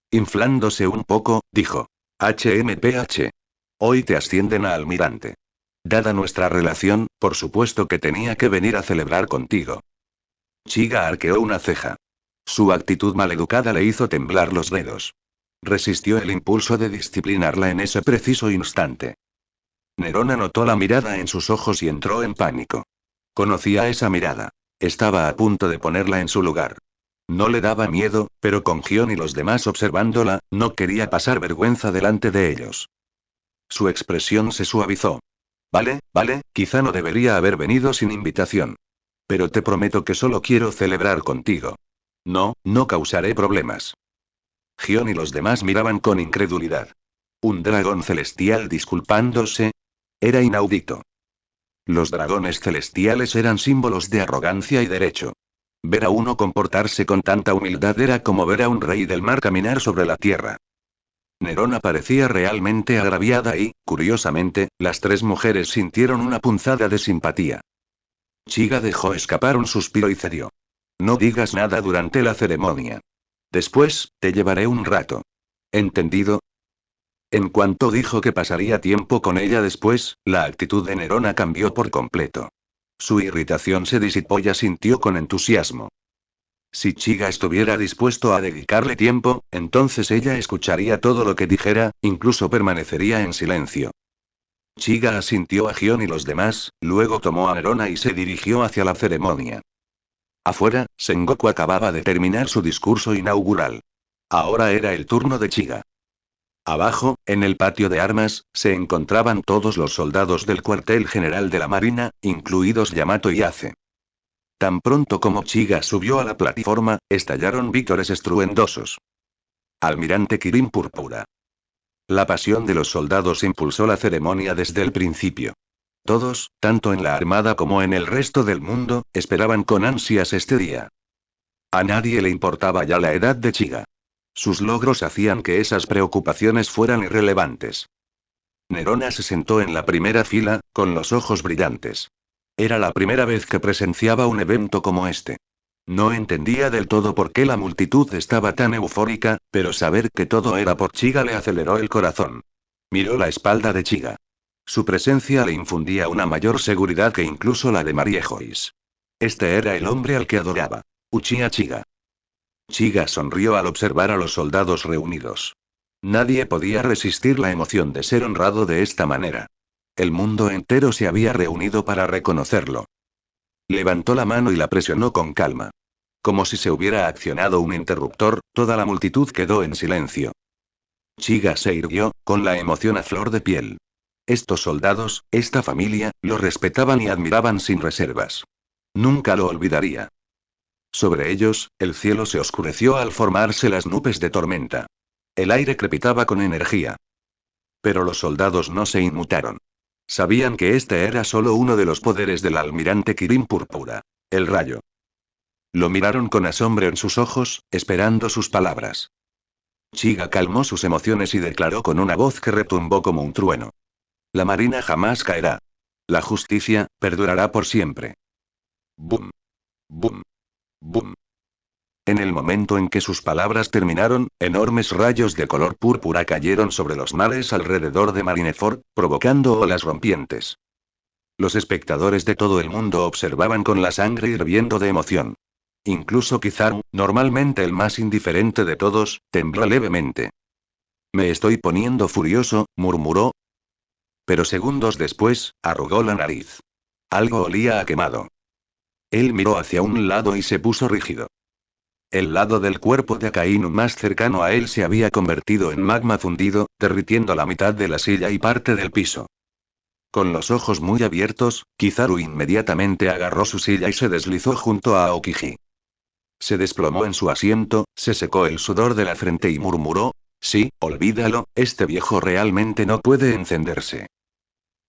Inflándose un poco, dijo: HMPH. Hoy te ascienden a almirante. Dada nuestra relación, por supuesto que tenía que venir a celebrar contigo. Chiga arqueó una ceja. Su actitud maleducada le hizo temblar los dedos. Resistió el impulso de disciplinarla en ese preciso instante. Nerona notó la mirada en sus ojos y entró en pánico. Conocía esa mirada. Estaba a punto de ponerla en su lugar. No le daba miedo, pero con Gion y los demás observándola, no quería pasar vergüenza delante de ellos. Su expresión se suavizó. Vale, quizá no debería haber venido sin invitación. Pero te prometo que solo quiero celebrar contigo. No causaré problemas. Gion y los demás miraban con incredulidad. ¿Un dragón celestial disculpándose? Era inaudito. Los dragones celestiales eran símbolos de arrogancia y derecho. Ver a uno comportarse con tanta humildad era como ver a un rey del mar caminar sobre la tierra. Nerona parecía realmente agraviada y, curiosamente, las 3 mujeres sintieron una punzada de simpatía. Chiga dejó escapar un suspiro y cedió. No digas nada durante la ceremonia. Después, te llevaré un rato. ¿Entendido? En cuanto dijo que pasaría tiempo con ella después, la actitud de Nerona cambió por completo. Su irritación se disipó y asintió con entusiasmo. Si Chiga estuviera dispuesto a dedicarle tiempo, entonces ella escucharía todo lo que dijera, incluso permanecería en silencio. Chiga asintió a Gion y los demás, luego tomó a Nerona y se dirigió hacia la ceremonia. Afuera, Sengoku acababa de terminar su discurso inaugural. Ahora era el turno de Chiga. Abajo, en el patio de armas, se encontraban todos los soldados del cuartel general de la Marina, incluidos Yamato y Ace. Tan pronto como Chiga subió a la plataforma, estallaron vítores estruendosos. Almirante Kirin Púrpura. La pasión de los soldados impulsó la ceremonia desde el principio. Todos, tanto en la armada como en el resto del mundo, esperaban con ansias este día. A nadie le importaba ya la edad de Chiga. Sus logros hacían que esas preocupaciones fueran irrelevantes. Nerona se sentó en la primera fila, con los ojos brillantes. Era la primera vez que presenciaba un evento como este. No entendía del todo por qué la multitud estaba tan eufórica, pero saber que todo era por Chiga le aceleró el corazón. Miró la espalda de Chiga. Su presencia le infundía una mayor seguridad que incluso la de Marie Joyce. Este era el hombre al que adoraba. Uchiha Chiga. Chiga sonrió al observar a los soldados reunidos. Nadie podía resistir la emoción de ser honrado de esta manera. El mundo entero se había reunido para reconocerlo. Levantó la mano y la presionó con calma. Como si se hubiera accionado un interruptor, toda la multitud quedó en silencio. Chiga se irguió, con la emoción a flor de piel. Estos soldados, esta familia, lo respetaban y admiraban sin reservas. Nunca lo olvidaría. Sobre ellos, el cielo se oscureció al formarse las nubes de tormenta. El aire crepitaba con energía. Pero los soldados no se inmutaron. Sabían que este era solo uno de los poderes del almirante Kirin Púrpura. El rayo. Lo miraron con asombro en sus ojos, esperando sus palabras. Chiga calmó sus emociones y declaró con una voz que retumbó como un trueno. La marina jamás caerá. La justicia, perdurará por siempre. Boom. Boom. Boom. En el momento en que sus palabras terminaron, enormes rayos de color púrpura cayeron sobre los mares alrededor de Marineford, provocando olas rompientes. Los espectadores de todo el mundo observaban con la sangre hirviendo de emoción. Incluso Kizaru, normalmente el más indiferente de todos, tembló levemente. Me estoy poniendo furioso, murmuró. Pero segundos después, arrugó la nariz. Algo olía a quemado. Él miró hacia un lado y se puso rígido. El lado del cuerpo de Akainu más cercano a él se había convertido en magma fundido, derritiendo la mitad de la silla y parte del piso. Con los ojos muy abiertos, Kizaru inmediatamente agarró su silla y se deslizó junto a Aokiji. Se desplomó en su asiento, se secó el sudor de la frente y murmuró, sí, olvídalo, este viejo realmente no puede encenderse.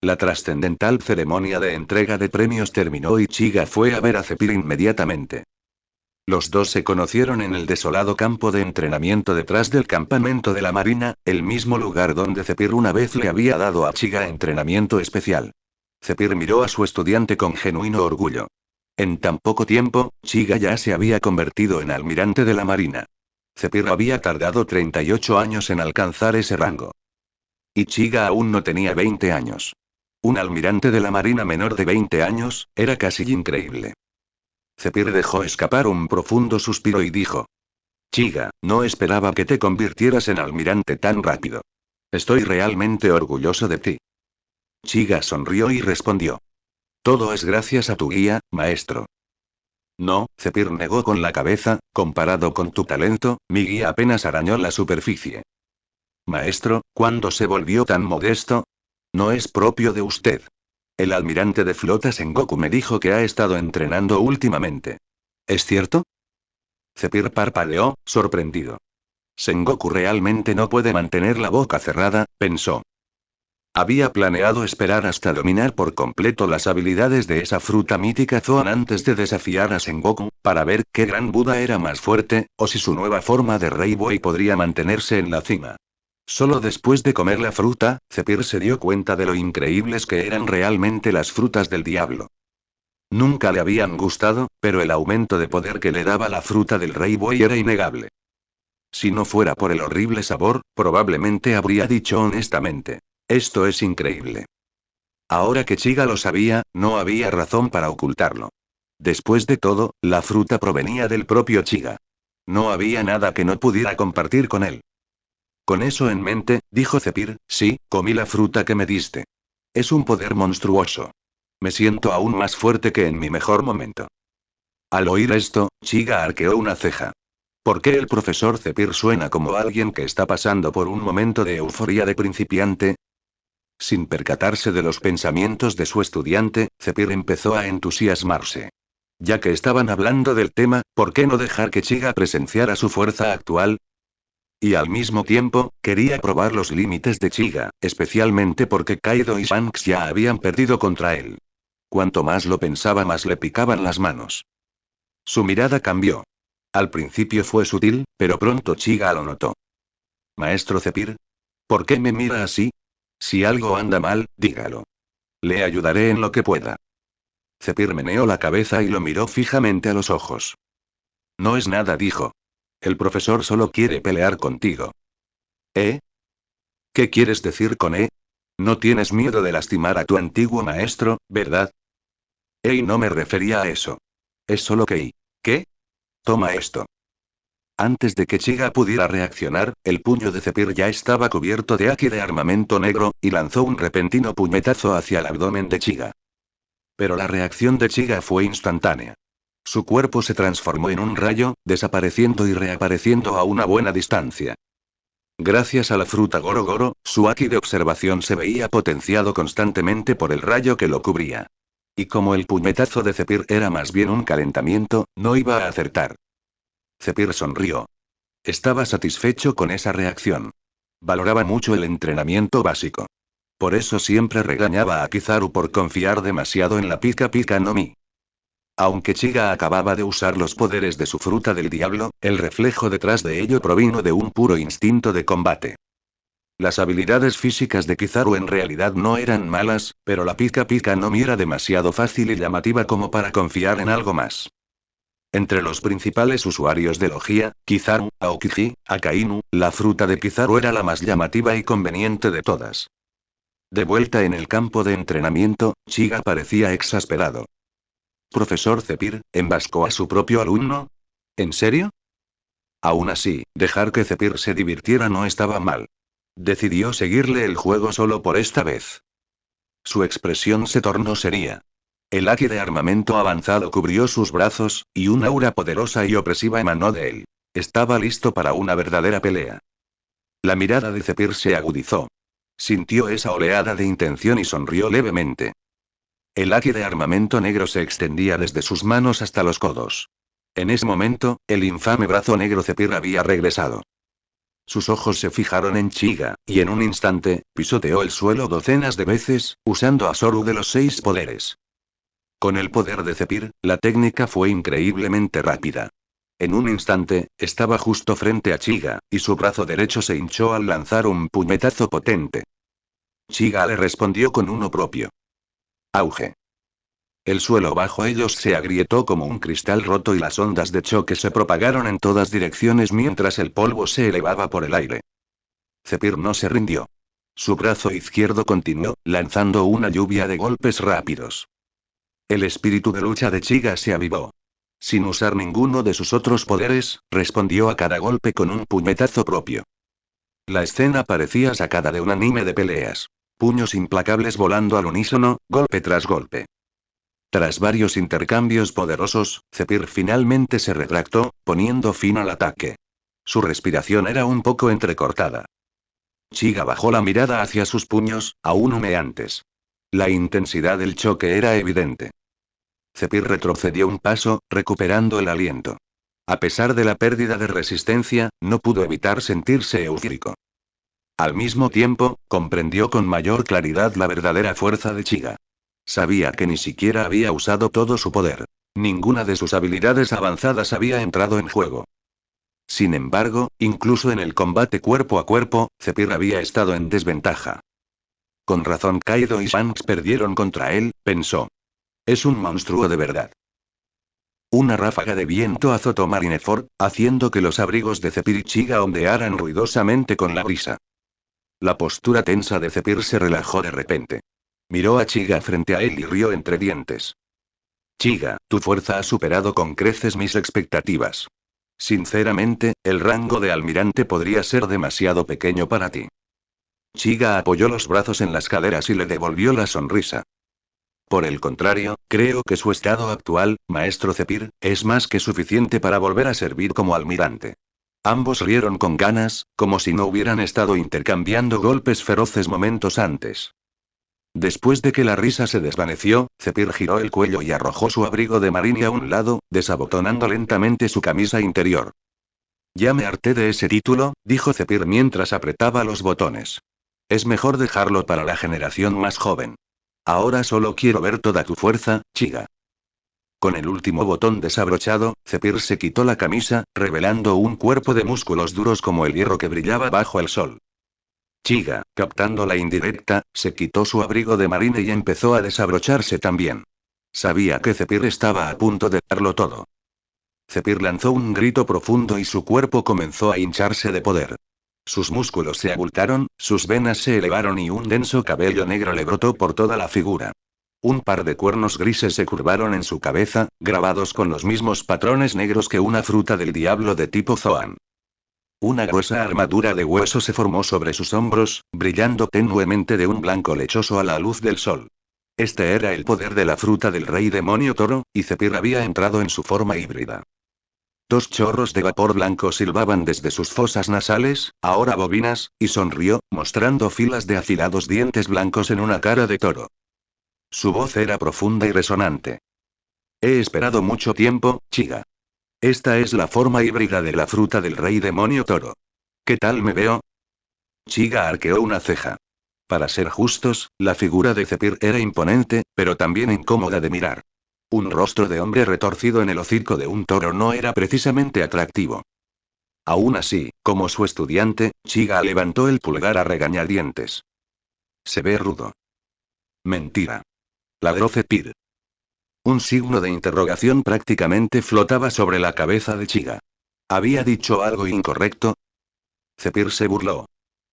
La trascendental ceremonia de entrega de premios terminó y Chiga fue a ver a Zephyr inmediatamente. Los dos se conocieron en el desolado campo de entrenamiento detrás del campamento de la Marina, el mismo lugar donde Zephyr una vez le había dado a Chiga entrenamiento especial. Zephyr miró a su estudiante con genuino orgullo. En tan poco tiempo, Chiga ya se había convertido en almirante de la Marina. Zephyr había tardado 38 años en alcanzar ese rango. Y Chiga aún no tenía 20 años. Un almirante de la Marina menor de 20 años, era casi increíble. Zephyr dejó escapar un profundo suspiro y dijo. Chiga, no esperaba que te convirtieras en almirante tan rápido. Estoy realmente orgulloso de ti. Chiga sonrió y respondió. Todo es gracias a tu guía, maestro. No, Zephyr negó con la cabeza, comparado con tu talento, mi guía apenas arañó la superficie. Maestro, ¿cuándo se volvió tan modesto? No es propio de usted. El almirante de flota Sengoku me dijo que ha estado entrenando últimamente. ¿Es cierto? Zephyr parpadeó, sorprendido. Sengoku realmente no puede mantener la boca cerrada, pensó. Había planeado esperar hasta dominar por completo las habilidades de esa fruta mítica Zoan antes de desafiar a Sengoku, para ver qué gran Buda era más fuerte, o si su nueva forma de Rey Buey podría mantenerse en la cima. Solo después de comer la fruta, Zephyr se dio cuenta de lo increíbles que eran realmente las frutas del diablo. Nunca le habían gustado, pero el aumento de poder que le daba la fruta del Rey Buey era innegable. Si no fuera por el horrible sabor, probablemente habría dicho honestamente. Esto es increíble. Ahora que Chiga lo sabía, no había razón para ocultarlo. Después de todo, la fruta provenía del propio Chiga. No había nada que no pudiera compartir con él. Con eso en mente, dijo Zephyr, sí, comí la fruta que me diste. Es un poder monstruoso. Me siento aún más fuerte que en mi mejor momento. Al oír esto, Chiga arqueó una ceja. ¿Por qué el profesor Zephyr suena como alguien que está pasando por un momento de euforía de principiante? Sin percatarse de los pensamientos de su estudiante, Zephyr empezó a entusiasmarse. Ya que estaban hablando del tema, ¿por qué no dejar que Chiga presenciara su fuerza actual? Y al mismo tiempo, quería probar los límites de Chiga, especialmente porque Kaido y Shanks ya habían perdido contra él. Cuanto más lo pensaba, más le picaban las manos. Su mirada cambió. Al principio fue sutil, pero pronto Chiga lo notó. Maestro Zephyr, ¿por qué me mira así? Si algo anda mal, dígalo. Le ayudaré en lo que pueda. Zephyr meneó la cabeza y lo miró fijamente a los ojos. No es nada, dijo. El profesor solo quiere pelear contigo. ¿Eh? ¿Qué quieres decir con No tienes miedo de lastimar a tu antiguo maestro, ¿verdad? No me refería a eso. Es solo que... ¿Qué? Toma esto. Antes de que Chiga pudiera reaccionar, el puño de Zephyr ya estaba cubierto de haki de armamento negro, y lanzó un repentino puñetazo hacia el abdomen de Chiga. Pero la reacción de Chiga fue instantánea. Su cuerpo se transformó en un rayo, desapareciendo y reapareciendo a una buena distancia. Gracias a la fruta Goro Goro, su haki de observación se veía potenciado constantemente por el rayo que lo cubría. Y como el puñetazo de Zephyr era más bien un calentamiento, no iba a acertar. Zephyr sonrió. Estaba satisfecho con esa reacción. Valoraba mucho el entrenamiento básico. Por eso siempre regañaba a Kizaru por confiar demasiado en la Pika Pika no Mi. Aunque Chiga acababa de usar los poderes de su fruta del diablo, el reflejo detrás de ello provino de un puro instinto de combate. Las habilidades físicas de Kizaru en realidad no eran malas, pero la Pika Pika no Mi era demasiado fácil y llamativa como para confiar en algo más. Entre los principales usuarios de Logia, Kizaru, Aokiji, Akainu, la fruta de Kizaru era la más llamativa y conveniente de todas. De vuelta en el campo de entrenamiento, Chiga parecía exasperado. Profesor Zephyr, ¿embascó a su propio alumno? ¿En serio? Aún así, dejar que Zephyr se divirtiera no estaba mal. Decidió seguirle el juego solo por esta vez. Su expresión se tornó seria. El haki de armamento avanzado cubrió sus brazos, y un aura poderosa y opresiva emanó de él. Estaba listo para una verdadera pelea. La mirada de Zephyr se agudizó. Sintió esa oleada de intención y sonrió levemente. El haki de armamento negro se extendía desde sus manos hasta los codos. En ese momento, el infame brazo negro Zephyr había regresado. Sus ojos se fijaron en Chiga, y en un instante, pisoteó el suelo docenas de veces, usando a Soru de los 6 poderes. Con el poder de Zephyr, la técnica fue increíblemente rápida. En un instante, estaba justo frente a Chiga, y su brazo derecho se hinchó al lanzar un puñetazo potente. Chiga le respondió con uno propio. Auge. El suelo bajo ellos se agrietó como un cristal roto y las ondas de choque se propagaron en todas direcciones mientras el polvo se elevaba por el aire. Zephyr no se rindió. Su brazo izquierdo continuó, lanzando una lluvia de golpes rápidos. El espíritu de lucha de Chiga se avivó. Sin usar ninguno de sus otros poderes, respondió a cada golpe con un puñetazo propio. La escena parecía sacada de un anime de peleas. Puños implacables volando al unísono, golpe tras golpe. Tras varios intercambios poderosos, Zephyr finalmente se retractó, poniendo fin al ataque. Su respiración era un poco entrecortada. Chiga bajó la mirada hacia sus puños, aún humeantes. La intensidad del choque era evidente. Zephyr retrocedió un paso, recuperando el aliento. A pesar de la pérdida de resistencia, no pudo evitar sentirse eufórico. Al mismo tiempo, comprendió con mayor claridad la verdadera fuerza de Chiga. Sabía que ni siquiera había usado todo su poder. Ninguna de sus habilidades avanzadas había entrado en juego. Sin embargo, incluso en el combate cuerpo a cuerpo, Zephyr había estado en desventaja. Con razón Kaido y Shanks perdieron contra él, pensó. Es un monstruo de verdad. Una ráfaga de viento azotó Marineford, haciendo que los abrigos de Zephyr y Chiga ondearan ruidosamente con la brisa. La postura tensa de Zephyr se relajó de repente. Miró a Chiga frente a él y rió entre dientes. Chiga, tu fuerza ha superado con creces mis expectativas. Sinceramente, el rango de almirante podría ser demasiado pequeño para ti. Chiga apoyó los brazos en las caderas y le devolvió la sonrisa. Por el contrario, creo que su estado actual, maestro Zephyr, es más que suficiente para volver a servir como almirante. Ambos rieron con ganas, como si no hubieran estado intercambiando golpes feroces momentos antes. Después de que la risa se desvaneció, Zephyr giró el cuello y arrojó su abrigo de marine a un lado, desabotonando lentamente su camisa interior. Ya me harté de ese título, dijo Zephyr mientras apretaba los botones. Es mejor dejarlo para la generación más joven. Ahora solo quiero ver toda tu fuerza, chica. Con el último botón desabrochado, Zephyr se quitó la camisa, revelando un cuerpo de músculos duros como el hierro que brillaba bajo el sol. Chiga, captando la indirecta, se quitó su abrigo de marine y empezó a desabrocharse también. Sabía que Zephyr estaba a punto de darlo todo. Zephyr lanzó un grito profundo y su cuerpo comenzó a hincharse de poder. Sus músculos se abultaron, sus venas se elevaron y un denso cabello negro le brotó por toda la figura. Un par de cuernos grises se curvaron en su cabeza, grabados con los mismos patrones negros que una fruta del diablo de tipo Zoan. Una gruesa armadura de hueso se formó sobre sus hombros, brillando tenuemente de un blanco lechoso a la luz del sol. Este era el poder de la fruta del rey demonio toro, y Zephyr había entrado en su forma híbrida. Dos chorros de vapor blanco silbaban desde sus fosas nasales, ahora bobinas, y sonrió, mostrando filas de afilados dientes blancos en una cara de toro. Su voz era profunda y resonante. He esperado mucho tiempo, chica. Esta es la forma híbrida de la fruta del rey demonio toro. ¿Qué tal me veo? Chiga arqueó una ceja. Para ser justos, la figura de Zephyr era imponente, pero también incómoda de mirar. Un rostro de hombre retorcido en el hocico de un toro no era precisamente atractivo. Aún así, como su estudiante, Chiga levantó el pulgar a regañadientes. Se ve rudo. Mentira. Ladró Zephyr. Un signo de interrogación prácticamente flotaba sobre la cabeza de Chiga. ¿Había dicho algo incorrecto? Zephyr se burló.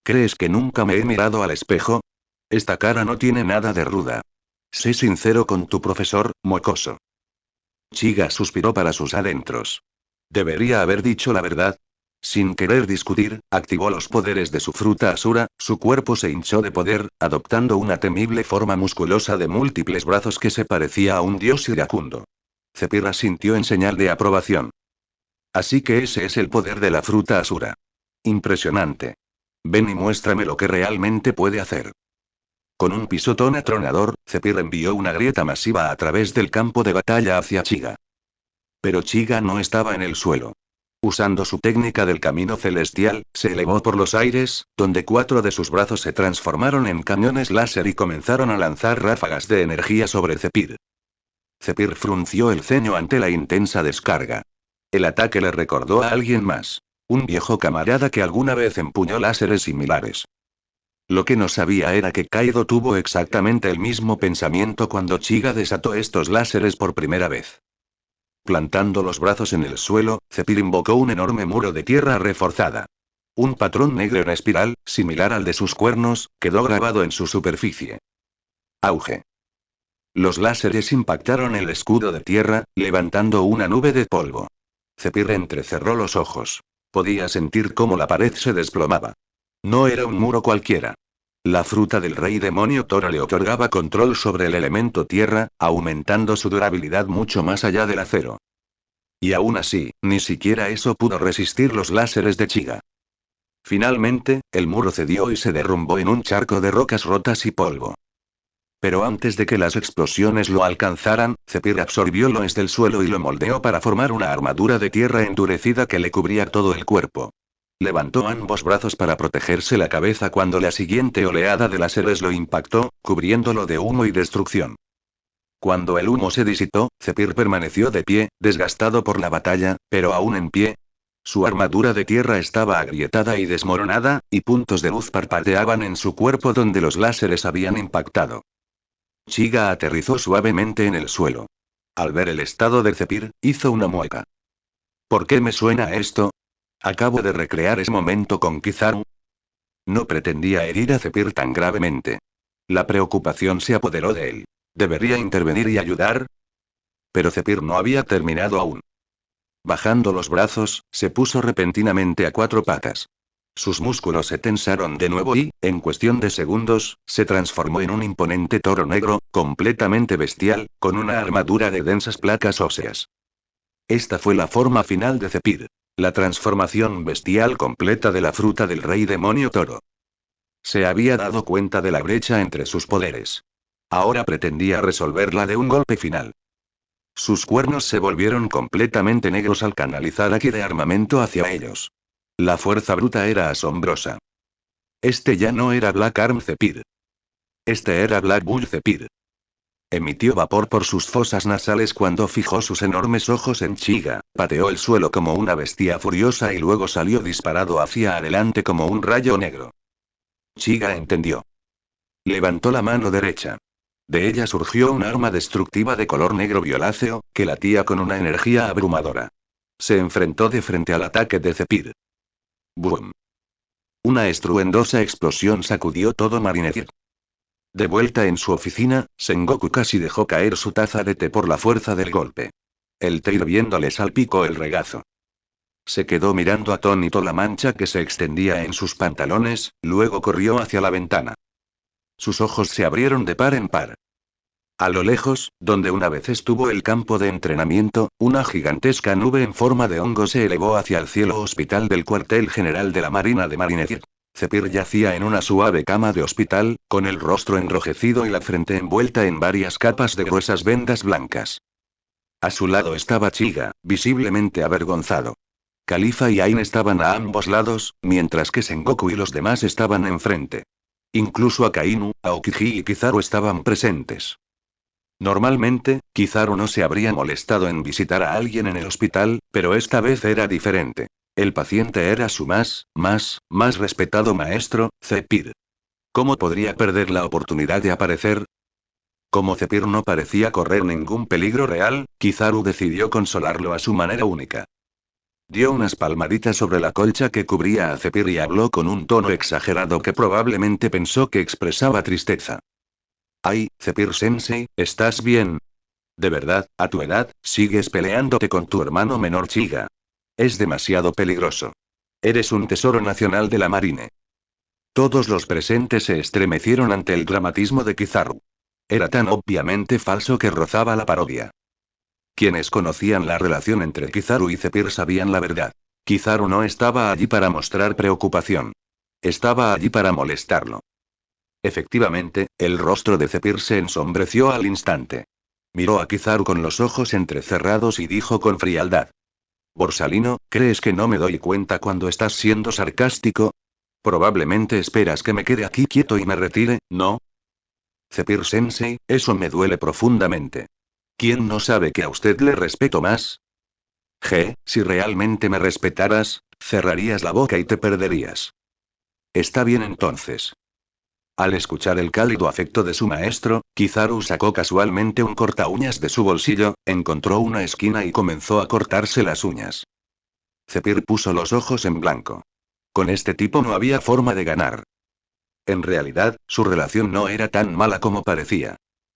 ¿Crees que nunca me he mirado al espejo? Esta cara no tiene nada de ruda. Sé sincero con tu profesor, mocoso. Chiga suspiró para sus adentros. Debería haber dicho la verdad. Sin querer discutir, activó los poderes de su fruta asura, su cuerpo se hinchó de poder, adoptando una temible forma musculosa de múltiples brazos que se parecía a un dios iracundo. Zephyr asintió en señal de aprobación. Así que ese es el poder de la fruta asura. Impresionante. Ven y muéstrame lo que realmente puede hacer. Con un pisotón atronador, Zephyr envió una grieta masiva a través del campo de batalla hacia Chiga. Pero Chiga no estaba en el suelo. Usando su técnica del camino celestial, se elevó por los aires, donde 4 de sus brazos se transformaron en cañones láser y comenzaron a lanzar ráfagas de energía sobre Zephyr. Zephyr frunció el ceño ante la intensa descarga. El ataque le recordó a alguien más. Un viejo camarada que alguna vez empuñó láseres similares. Lo que no sabía era que Kaido tuvo exactamente el mismo pensamiento cuando Chiga desató estos láseres por primera vez. Plantando los brazos en el suelo, Zephyr invocó un enorme muro de tierra reforzada. Un patrón negro en espiral, similar al de sus cuernos, quedó grabado en su superficie. Auge. Los láseres impactaron el escudo de tierra, levantando una nube de polvo. Zephyr entrecerró los ojos. Podía sentir cómo la pared se desplomaba. No era un muro cualquiera. La fruta del rey demonio toro le otorgaba control sobre el elemento tierra, aumentando su durabilidad mucho más allá del acero. Y aún así, ni siquiera eso pudo resistir los láseres de Chiga. Finalmente, el muro cedió y se derrumbó en un charco de rocas rotas y polvo. Pero antes de que las explosiones lo alcanzaran, Zephyr absorbió loes del suelo y lo moldeó para formar una armadura de tierra endurecida que le cubría todo el cuerpo. Levantó ambos brazos para protegerse la cabeza cuando la siguiente oleada de láseres lo impactó, cubriéndolo de humo y destrucción. Cuando el humo se disipó, Zephyr permaneció de pie, desgastado por la batalla, pero aún en pie. Su armadura de tierra estaba agrietada y desmoronada, y puntos de luz parpadeaban en su cuerpo donde los láseres habían impactado. Chiga aterrizó suavemente en el suelo. Al ver el estado de Zephyr, hizo una mueca. ¿Por qué me suena esto? Acabo de recrear ese momento con Kizaru. No pretendía herir a Zephyr tan gravemente. La preocupación se apoderó de él. ¿Debería intervenir y ayudar? Pero Zephyr no había terminado aún. Bajando los brazos, se puso repentinamente a 4 patas. Sus músculos se tensaron de nuevo y, en cuestión de segundos, se transformó en un imponente toro negro, completamente bestial, con una armadura de densas placas óseas. Esta fue la forma final de Zephyr. La transformación bestial completa de la fruta del rey demonio toro. Se había dado cuenta de la brecha entre sus poderes. Ahora pretendía resolverla de un golpe final. Sus cuernos se volvieron completamente negros al canalizar Aki de armamento hacia ellos. La fuerza bruta era asombrosa. Este ya no era Black Arm Zephyr. Este era Black Bull Zephyr. Emitió vapor por sus fosas nasales cuando fijó sus enormes ojos en Chiga, pateó el suelo como una bestia furiosa y luego salió disparado hacia adelante como un rayo negro. Chiga entendió. Levantó la mano derecha. De ella surgió un arma destructiva de color negro violáceo, que latía con una energía abrumadora. Se enfrentó de frente al ataque de Zephyr. ¡Boom! Una estruendosa explosión sacudió todo Marineford. De vuelta en su oficina, Sengoku casi dejó caer su taza de té por la fuerza del golpe. El té hirviendo le salpicó el regazo. Se quedó mirando atónito la mancha que se extendía en sus pantalones, luego corrió hacia la ventana. Sus ojos se abrieron de par en par. A lo lejos, donde una vez estuvo el campo de entrenamiento, una gigantesca nube en forma de hongo se elevó hacia el cielo hospital del cuartel general de la Marina de Marineford. Zephyr yacía en una suave cama de hospital, con el rostro enrojecido y la frente envuelta en varias capas de gruesas vendas blancas. A su lado estaba Chiga, visiblemente avergonzado. Califa y Ain estaban a ambos lados, mientras que Sengoku y los demás estaban enfrente. Incluso Akainu, Aokiji y Kizaru estaban presentes. Normalmente, Kizaru no se habría molestado en visitar a alguien en el hospital, pero esta vez era diferente. El paciente era su más respetado maestro, Zephyr. ¿Cómo podría perder la oportunidad de aparecer? Como Zephyr no parecía correr ningún peligro real, Kizaru decidió consolarlo a su manera única. Dio unas palmaditas sobre la colcha que cubría a Zephyr y habló con un tono exagerado que probablemente pensó que expresaba tristeza. Ay, Zephyr-sensei, ¿estás bien? De verdad, a tu edad, sigues peleándote con tu hermano menor Chiga. Es demasiado peligroso. Eres un tesoro nacional de la Marine. Todos los presentes se estremecieron ante el dramatismo de Kizaru. Era tan obviamente falso que rozaba la parodia. Quienes conocían la relación entre Kizaru y Zephyr sabían la verdad. Kizaru no estaba allí para mostrar preocupación. Estaba allí para molestarlo. Efectivamente, el rostro de Zephyr se ensombreció al instante. Miró a Kizaru con los ojos entrecerrados y dijo con frialdad. Borsalino, ¿crees que no me doy cuenta cuando estás siendo sarcástico? Probablemente esperas que me quede aquí quieto y me retire, ¿no? Zephyr-sensei, eso me duele profundamente. ¿Quién no sabe que a usted le respeto más? Si realmente me respetaras, cerrarías la boca y te perderías. Está bien entonces. Al escuchar el cálido afecto de su maestro, Kizaru sacó casualmente un cortaúñas de su bolsillo, encontró una esquina y comenzó a cortarse las uñas. Zephyr puso los ojos en blanco. Con este tipo no había forma de ganar. En realidad, su relación no era tan mala como parecía.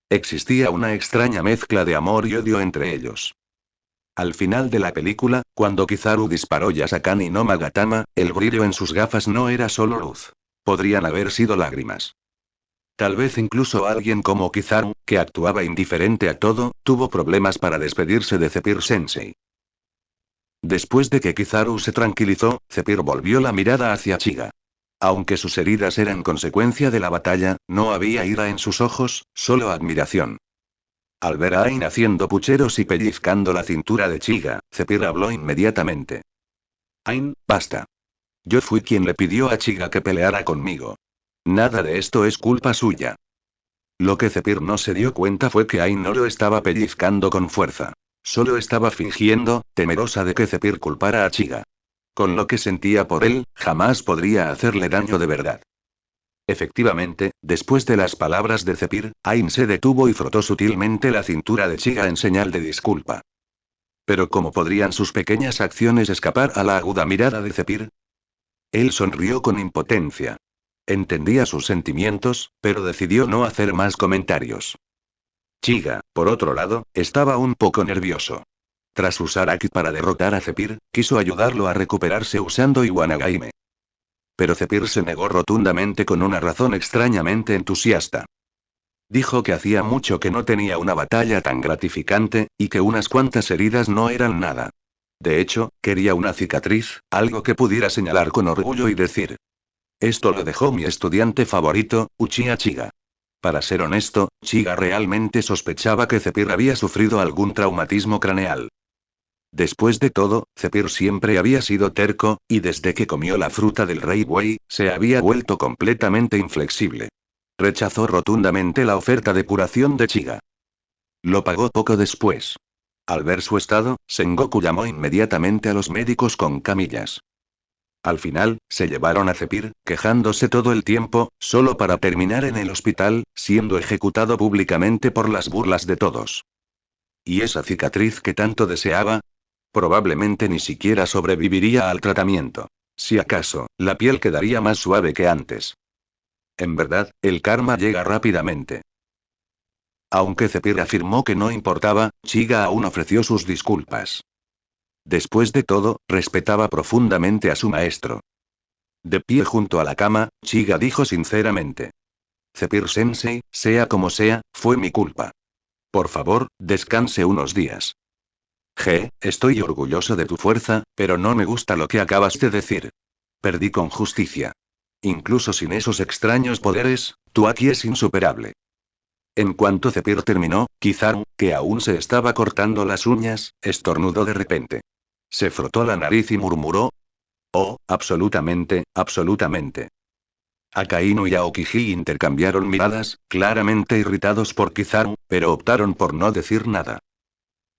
Existía una extraña mezcla de amor y odio entre ellos. Al final de la película, cuando Kizaru disparó Yasakani no Magatama, el brillo en sus gafas no era solo luz. Podrían haber sido lágrimas. Tal vez incluso alguien como Kizaru, que actuaba indiferente a todo, tuvo problemas para despedirse de Zephyr-sensei. Después de que Kizaru se tranquilizó, Zephyr volvió la mirada hacia Chiga. Aunque sus heridas eran consecuencia de la batalla, no había ira en sus ojos, solo admiración. Al ver a Ain haciendo pucheros y pellizcando la cintura de Chiga, Zephyr habló inmediatamente. Ain, basta. Yo fui quien le pidió a Chiga que peleara conmigo. Nada de esto es culpa suya. Lo que Zephyr no se dio cuenta fue que Ain no lo estaba pellizcando con fuerza. Solo estaba fingiendo, temerosa de que Zephyr culpara a Chiga. Con lo que sentía por él, jamás podría hacerle daño de verdad. Efectivamente, después de las palabras de Zephyr, Ain se detuvo y frotó sutilmente la cintura de Chiga en señal de disculpa. Pero ¿cómo podrían sus pequeñas acciones escapar a la aguda mirada de Zephyr? Él sonrió con impotencia. Entendía sus sentimientos, pero decidió no hacer más comentarios. Chiga, por otro lado, estaba un poco nervioso. Tras usar Aki para derrotar a Zephyr, quiso ayudarlo a recuperarse usando Iwanagaime. Pero Zephyr se negó rotundamente con una razón extrañamente entusiasta. Dijo que hacía mucho que no tenía una batalla tan gratificante, y que unas cuantas heridas no eran nada. De hecho, quería una cicatriz, algo que pudiera señalar con orgullo y decir. Esto lo dejó mi estudiante favorito, Uchiha Chiga. Para ser honesto, Chiga realmente sospechaba que Zephyr había sufrido algún traumatismo craneal. Después de todo, Zephyr siempre había sido terco, y desde que comió la fruta del Rey Wei, se había vuelto completamente inflexible. Rechazó rotundamente la oferta de curación de Chiga. Lo pagó poco después. Al ver su estado, Sengoku llamó inmediatamente a los médicos con camillas. Al final, se llevaron a Zephyr, quejándose todo el tiempo, solo para terminar en el hospital, siendo ejecutado públicamente por las burlas de todos. ¿Y esa cicatriz que tanto deseaba? Probablemente ni siquiera sobreviviría al tratamiento. Si acaso, la piel quedaría más suave que antes. En verdad, el karma llega rápidamente. Aunque Zephyr afirmó que no importaba, Chiga aún ofreció sus disculpas. Después de todo, respetaba profundamente a su maestro. De pie junto a la cama, Chiga dijo sinceramente. Zephyr-sensei, sea como sea, fue mi culpa. Por favor, descanse unos días. Estoy orgulloso de tu fuerza, pero no me gusta lo que acabas de decir. Perdí con justicia. Incluso sin esos extraños poderes, tu Aki es insuperable. En cuanto Zephyr terminó, Kizaru, que aún se estaba cortando las uñas, estornudó de repente. Se frotó la nariz y murmuró. Oh, absolutamente, absolutamente. Akainu y Aokiji intercambiaron miradas, claramente irritados por Kizaru, pero optaron por no decir nada.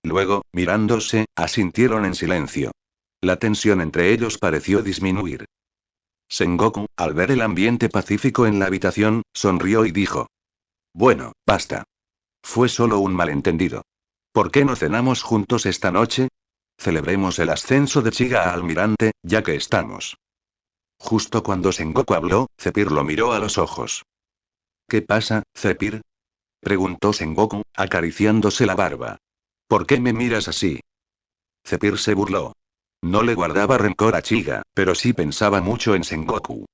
Luego, mirándose, asintieron en silencio. La tensión entre ellos pareció disminuir. Sengoku, al ver el ambiente pacífico en la habitación, sonrió y dijo. Bueno, basta. Fue solo un malentendido. ¿Por qué no cenamos juntos esta noche? Celebremos el ascenso de Chiga a almirante, ya que estamos. Justo cuando Sengoku habló, Zephyr lo miró a los ojos. ¿Qué pasa, Zephyr? Preguntó Sengoku, acariciándose la barba. ¿Por qué me miras así? Zephyr se burló. No le guardaba rencor a Chiga, pero sí pensaba mucho en Sengoku.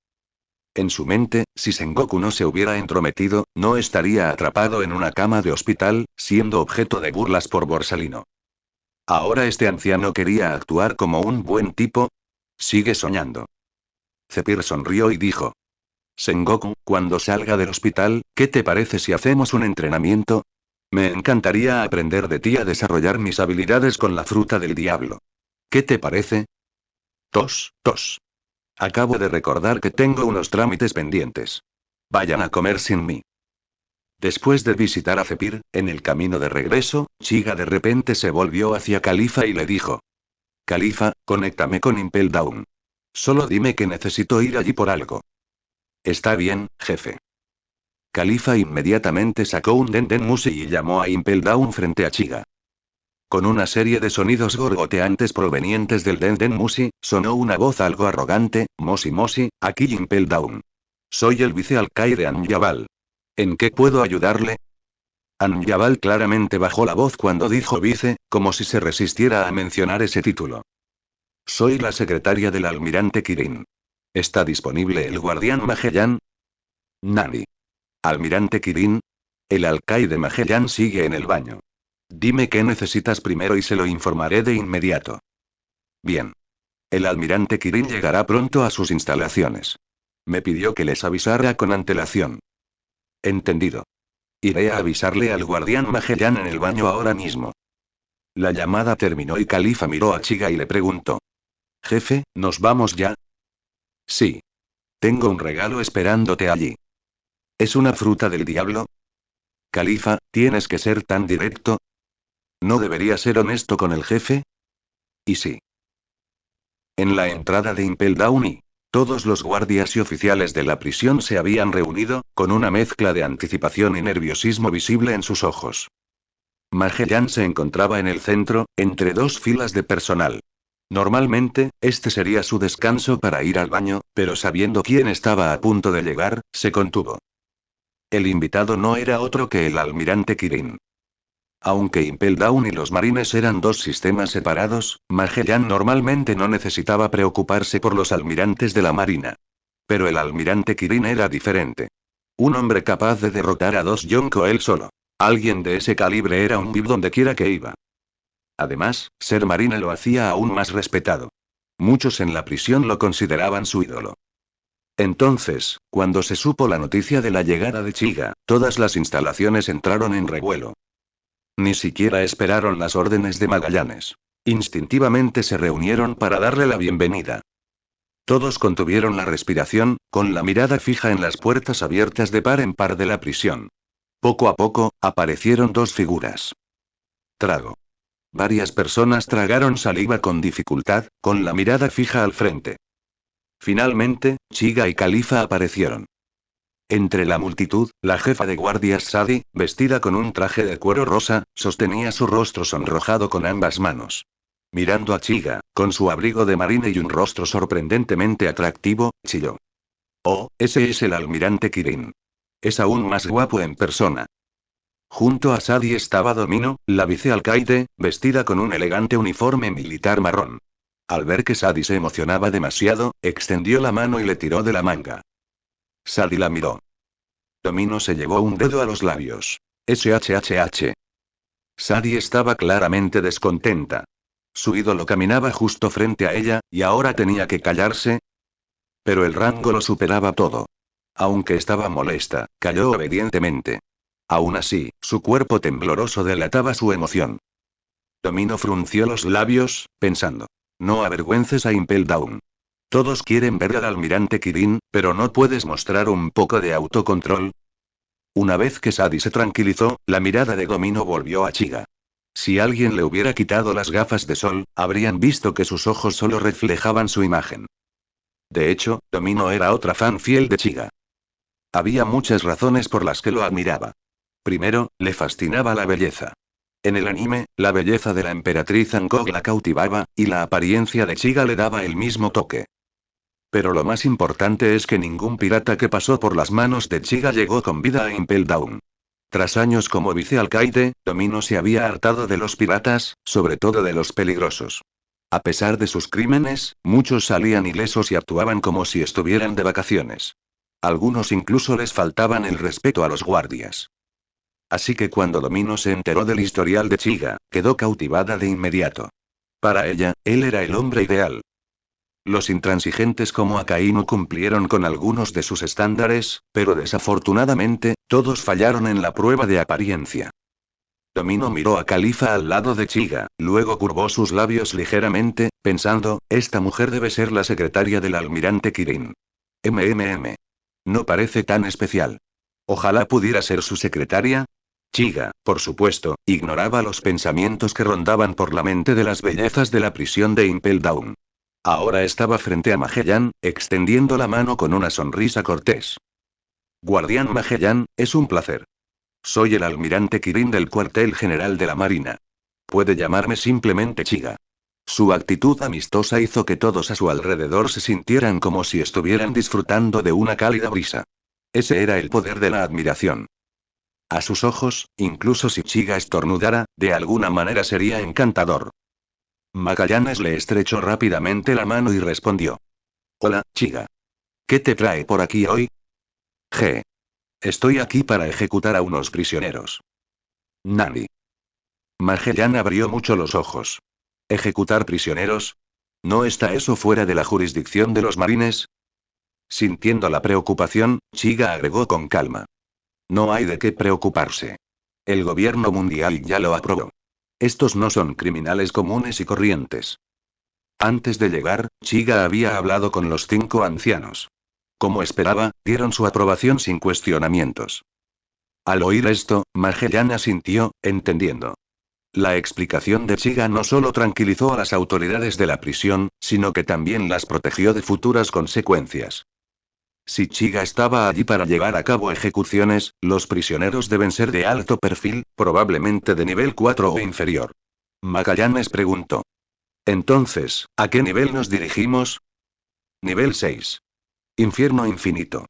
En su mente, si Sengoku no se hubiera entrometido, no estaría atrapado en una cama de hospital, siendo objeto de burlas por Borsalino. Ahora este anciano quería actuar como un buen tipo. Sigue soñando. Zephyr sonrió y dijo. Sengoku, cuando salga del hospital, ¿qué te parece si hacemos un entrenamiento? Me encantaría aprender de ti a desarrollar mis habilidades con la fruta del diablo. ¿Qué te parece? Tos, tos. Acabo de recordar que tengo unos trámites pendientes. Vayan a comer sin mí. Después de visitar a Zephyr, en el camino de regreso, Chiga de repente se volvió hacia Califa y le dijo. Califa, conéctame con Impel Down. Solo dime que necesito ir allí por algo. Está bien, jefe. Califa inmediatamente sacó un Denden Mushi y llamó a Impel Down frente a Chiga. Con una serie de sonidos gorgoteantes provenientes del Denden Mushi, sonó una voz algo arrogante, Moshi Moshi, aquí Impel Down. Soy el vicealcaide Anjabal. ¿En qué puedo ayudarle? Anjabal claramente bajó la voz cuando dijo vice, como si se resistiera a mencionar ese título. Soy la secretaria del almirante Kirin. ¿Está disponible el guardián Magellan? Nani. Almirante Kirin. El alcaide Magellan sigue en el baño. Dime qué necesitas primero y se lo informaré de inmediato. Bien. El almirante Kirin llegará pronto a sus instalaciones. Me pidió que les avisara con antelación. Entendido. Iré a avisarle al guardián Magellan en el baño ahora mismo. La llamada terminó y Califa miró a Chiga y le preguntó. Jefe, ¿nos vamos ya? Sí. Tengo un regalo esperándote allí. ¿Es una fruta del diablo? Califa, ¿tienes que ser tan directo? ¿No debería ser honesto con el jefe? Y sí. En la entrada de Impel Down, todos los guardias y oficiales de la prisión se habían reunido, con una mezcla de anticipación y nerviosismo visible en sus ojos. Magellan se encontraba en el centro, entre dos filas de personal. Normalmente, este sería su descanso para ir al baño, pero sabiendo quién estaba a punto de llegar, se contuvo. El invitado no era otro que el almirante Kirin. Aunque Impel Down y los marines eran dos sistemas separados, Magellan normalmente no necesitaba preocuparse por los almirantes de la marina. Pero el almirante Kirin era diferente. Un hombre capaz de derrotar a dos Yonko él solo. Alguien de ese calibre era un VIP donde quiera que iba. Además, ser marina lo hacía aún más respetado. Muchos en la prisión lo consideraban su ídolo. Entonces, cuando se supo la noticia de la llegada de Chiga, todas las instalaciones entraron en revuelo. Ni siquiera esperaron las órdenes de Magallanes. Instintivamente se reunieron para darle la bienvenida. Todos contuvieron la respiración, con la mirada fija en las puertas abiertas de par en par de la prisión. Poco a poco, aparecieron dos figuras. Trago. Varias personas tragaron saliva con dificultad, con la mirada fija al frente. Finalmente, Chiga y Califa aparecieron. Entre la multitud, la jefa de guardias Sadie, vestida con un traje de cuero rosa, sostenía su rostro sonrojado con ambas manos. Mirando a Chiga, con su abrigo de marina y un rostro sorprendentemente atractivo, chilló. Oh, ese es el almirante Kirin. Es aún más guapo en persona. Junto a Sadie estaba Domino, la vicealcaide, vestida con un elegante uniforme militar marrón. Al ver que Sadie se emocionaba demasiado, extendió la mano y le tiró de la manga. Sadie la miró. Domino se llevó un dedo a los labios. SHHH. Sadie estaba claramente descontenta. Su ídolo caminaba justo frente a ella, y ahora tenía que callarse. Pero el rango lo superaba todo. Aunque estaba molesta, calló obedientemente. Aún así, su cuerpo tembloroso delataba su emoción. Domino frunció los labios, pensando. No avergüences a Impel Down. Todos quieren ver al almirante Kirin, pero ¿no puedes mostrar un poco de autocontrol? Una vez que Sadie se tranquilizó, la mirada de Domino volvió a Chiga. Si alguien le hubiera quitado las gafas de sol, habrían visto que sus ojos solo reflejaban su imagen. De hecho, Domino era otra fan fiel de Chiga. Había muchas razones por las que lo admiraba. Primero, le fascinaba la belleza. En el anime, la belleza de la emperatriz Angkor la cautivaba, y la apariencia de Chiga le daba el mismo toque. Pero lo más importante es que ningún pirata que pasó por las manos de Chiga llegó con vida a Impel Down. Tras años como vicealcaide, Domino se había hartado de los piratas, sobre todo de los peligrosos. A pesar de sus crímenes, muchos salían ilesos y actuaban como si estuvieran de vacaciones. Algunos incluso les faltaban el respeto a los guardias. Así que cuando Domino se enteró del historial de Chiga, quedó cautivada de inmediato. Para ella, él era el hombre ideal. Los intransigentes como Akainu cumplieron con algunos de sus estándares, pero desafortunadamente, todos fallaron en la prueba de apariencia. Domino miró a Califa al lado de Chiga, luego curvó sus labios ligeramente, pensando, esta mujer debe ser la secretaria del almirante Kirin. No parece tan especial. Ojalá pudiera ser su secretaria. Chiga, por supuesto, ignoraba los pensamientos que rondaban por la mente de las bellezas de la prisión de Impel Down. Ahora estaba frente a Magellan, extendiendo la mano con una sonrisa cortés. Guardián Magellan, es un placer. Soy el almirante Kirin del cuartel general de la Marina. Puede llamarme simplemente Chiga. Su actitud amistosa hizo que todos a su alrededor se sintieran como si estuvieran disfrutando de una cálida brisa. Ese era el poder de la admiración. A sus ojos, incluso si Chiga estornudara, de alguna manera sería encantador. Magallanes le estrechó rápidamente la mano y respondió. Hola, Chiga. ¿Qué te trae por aquí hoy? Estoy aquí para ejecutar a unos prisioneros. Nani. Magellan abrió mucho los ojos. ¿Ejecutar prisioneros? ¿No está eso fuera de la jurisdicción de los marines? Sintiendo la preocupación, Chiga agregó con calma. No hay de qué preocuparse. El gobierno mundial ya lo aprobó. Estos no son criminales comunes y corrientes. Antes de llegar, Chiga había hablado con los 5 ancianos. Como esperaba, dieron su aprobación sin cuestionamientos. Al oír esto, Magellan asintió, entendiendo. La explicación de Chiga no solo tranquilizó a las autoridades de la prisión, sino que también las protegió de futuras consecuencias. Si Chiga estaba allí para llevar a cabo ejecuciones, los prisioneros deben ser de alto perfil, probablemente de nivel 4 o inferior. Magallanes preguntó. Entonces, ¿a qué nivel nos dirigimos? Nivel 6. Infierno infinito.